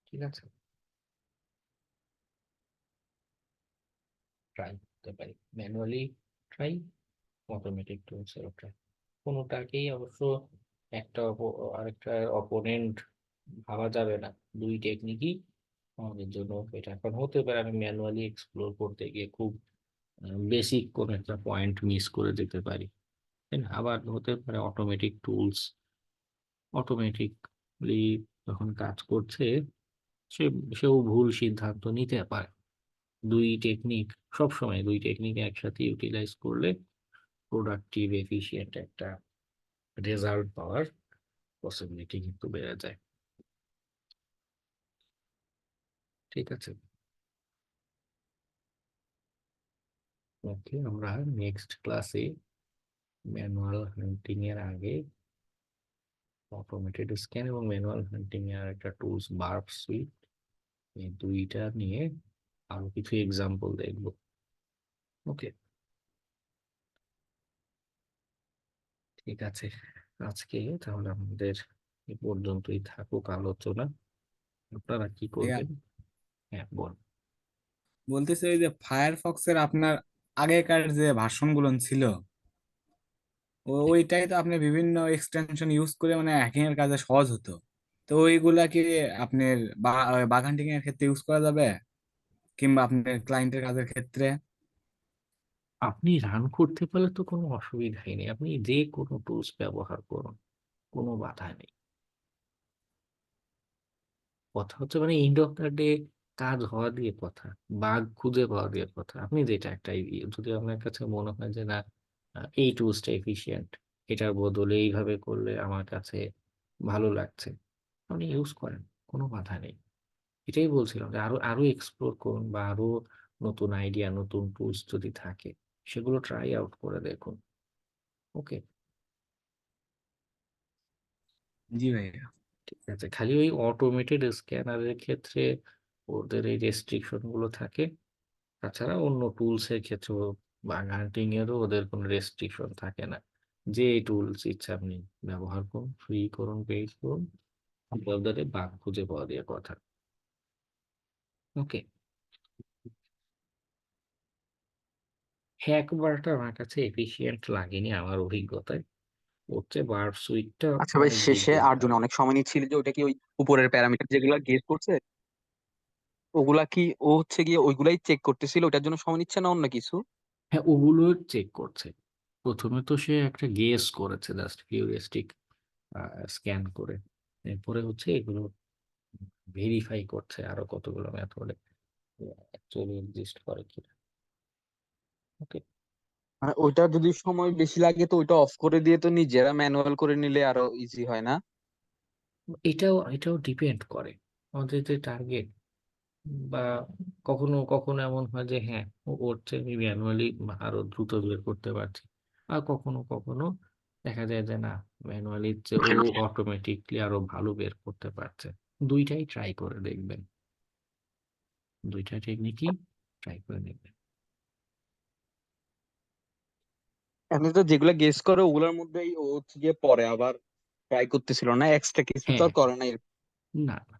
S2: ঠিক আছে, ট্রাই করতে পারি, ম্যানুয়ালি ট্রাই, অটোমেটিক টুলস এর ট্রাই, কোনোটাকেই অবশ্য একটা আরেকটা অপোনেন্ট ভাবা যাবে না। দুই টেকনিকই আমাদের জন্য এটা। এখন হতে পারে আমি ম্যানুয়ালি এক্সপ্লোর করতে গিয়ে খুব বেসিক কোন একটা পয়েন্ট মিস করে যেতে পারি, তাই না? আবার হতে পারে অটোমেটিক টুলস অটোমেটিকলি যখন কাজ করছে, সে সেও ভুল সিদ্ধান্ত নিতে পারে। দুই টেকনিক, সবসময় দুই টেকনিক একসাথে ইউটিলাইজ করলে প্রোডাক্টিভ এফিশিয়েন্ট একটা রেজাল্ট পাওয়ার পসিবিলিটি কিন্তু বেড়ে যায়। ঠিক আছে, ওকে, আমরা নেক্সট ক্লাসে ম্যানুয়াল হান্টিং এর আগে অটোমেটেড স্ক্যান এবং ম্যানুয়াল হান্টিং এর একটা টুলস বার্ব সুইট, এই দুইটা নিয়ে আরো কিছু এক্সাম্পল দেখবো। ওকে, ঠিক আছে, আজকে তাহলে আমাদের এ পর্যন্তই থাকুক আলোচনা। আপনারা কি
S4: ভাইয়া,
S2: করবেন? হ্যাঁ, বল।
S4: বলতেছে ওই যে ফায়ারফক্সের আপনার আগেকার যে ভার্সন গুলো ছিল, ওইটাই তো আপনি বিভিন্ন এক্সটেনশন ইউজ করে মানে হ্যাকিং এর কাজে সহজ হতো। তো ওইগুলা কি আপনার বাগ হান্টিং এর ক্ষেত্রে ইউজ করা যাবে, কিংবা আপনার ক্লায়েন্টের কাজের ক্ষেত্রে?
S2: আপনি রান করতে পারলে তো কোনো অসুবিধাই নেই, আপনি যে কোনো টুলস ব্যবহার করুন, কোনো বাধা নেই। কথা হচ্ছে মানে এন্ড অফ দ্য ডে কাজ হওয়া দিয়ে কথা, বাগ খুঁজে পাওয়া দিয়ে কথা। আপনি যেটা একটা যদি আপনার কাছে মনে হয় যে না, এই টুলসটা এফিশিয়েন্ট, এটার বদলে এইভাবে করলে আমার কাছে ভালো লাগছে, আপনি ইউজ করেন, কোনো বাধা নেই। এটাই বলছিলাম যে আরো আরো এক্সপ্লোর করুন, বা আরো নতুন আইডিয়া, নতুন টুলস যদি থাকে সেগুলো ট্রাই আউট করে দেখুন। ওকে,
S4: জি ভাইয়া।
S2: ঠিক আছে, খালি ওই অটোমেটেড স্ক্যানারের ক্ষেত্রে ওদের এই রেস্ট্রিকশন গুলো থাকে। তাছাড়া অন্য টুলস এর ক্ষেত্রেও বা হান্টিং এরও ওদের কোনো রেস্ট্রিকশন থাকে না। যে টুলস ইচ্ছা আপনি ব্যবহার করুন, ফ্রি করুন, পেইড করুন, আপনাদের বাগ খুঁজে পাওয়া দিয়ে কথা। ওকে, হ্যাক বারটা আমার কাছে এফিশিয়েন্ট লাগেনি আমার অভিজ্ঞতায়। ওর চেয়ে বার সুইটটা
S3: আচ্ছা ভাই,
S2: অনেক
S3: শেষে
S2: বেশি
S3: আর জন্য
S2: ভালো।
S3: অনেক সময় নিচ্ছিল যে ওটা কি ওই উপরের প্যারামিটার যেগুলা গেস করছে ওগুলা কি ও হচ্ছে গিয়ে ওইগুলাই চেক করতেছিল, ওটার জন্য সময় নিচ্ছে না অন্য কিছু?
S2: হ্যাঁ, ওগুলো চেক করছে। প্রথমে তো সে একটা গেস করেছে, জাস্ট হিউরিস্টিক স্ক্যান করে। এরপরে হচ্ছে এগুলো ভেরিফাই করছে আরো কতগুলো মেথডে অ্যাকচুয়ালি এক্সিস্ট করে কিনা। ওকে।
S3: মানে ওইটা যদি সময় বেশি লাগে তো ওইটা অফ করে দিয়ে তো নিজেরা ম্যানুয়াল করে নিলে আরো ইজি হয় না?
S2: এটাও এটাও ডিপেন্ড করে আমাদের যে টার্গেট, বা কখনো কখনো এমন হয় যে হ্যাঁ ওর চেয়ে আমি ম্যানুয়ালি আরো দ্রুত বের করতে পারছি, আর কখনো কখনো দেখা যায় যে না, ম্যানুয়ালি যে ও অটোমেটিকলি আরো ভালো বের করতে পারছে। দুইটাই ট্রাই করে দেখবেন, দুইটা টেকনিকই ট্রাই করে দেখবেন।
S3: এমনি তো যেগুলা গেস করে ওগুলোর মধ্যেই ও হচ্ছে গিয়ে পরে আবার ট্রাই করতেছিল না, এক্সট্রা কিছু তো
S2: হ্যাঁ,
S3: আর করে নাই।
S2: না না,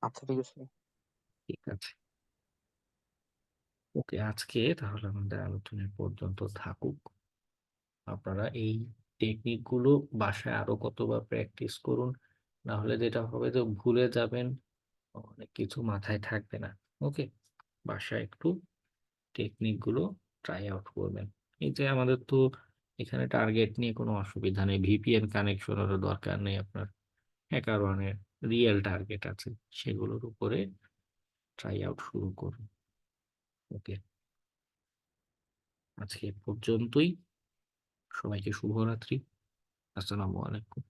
S3: আচ্ছা ঠিক আছে।
S2: ঠিক আছে। ওকে, আজকে তাহলে আমাদের আলোচনা এ পর্যন্ত থাকুক। আপনারা এই টেকনিক গুলো বাসায় আরো কতবার প্র্যাকটিস করুন, না হলে যেটা হবে যে ভুলে যাবেন, অনেক কিছু মাথায় থাকবে না। ওকে, বাসায় একটু টেকনিক গুলো ট্রাই আউট করবেন। এই যে আমাদের তো এখানে টার্গেট নিয়ে কোনো অসুবিধা নেই, ভিপিএন কানেকশনেরও দরকার নেই আপনার। হ্যাকার ওয়ানের রিয়েল টার্গেট আছে, সেগুলোর উপরে ট্রাই আউট শুরু করুন। ওকে, আজকে এ পর্যন্তই। সবাইকে শুভরাত্রি। আসসালামু আলাইকুম।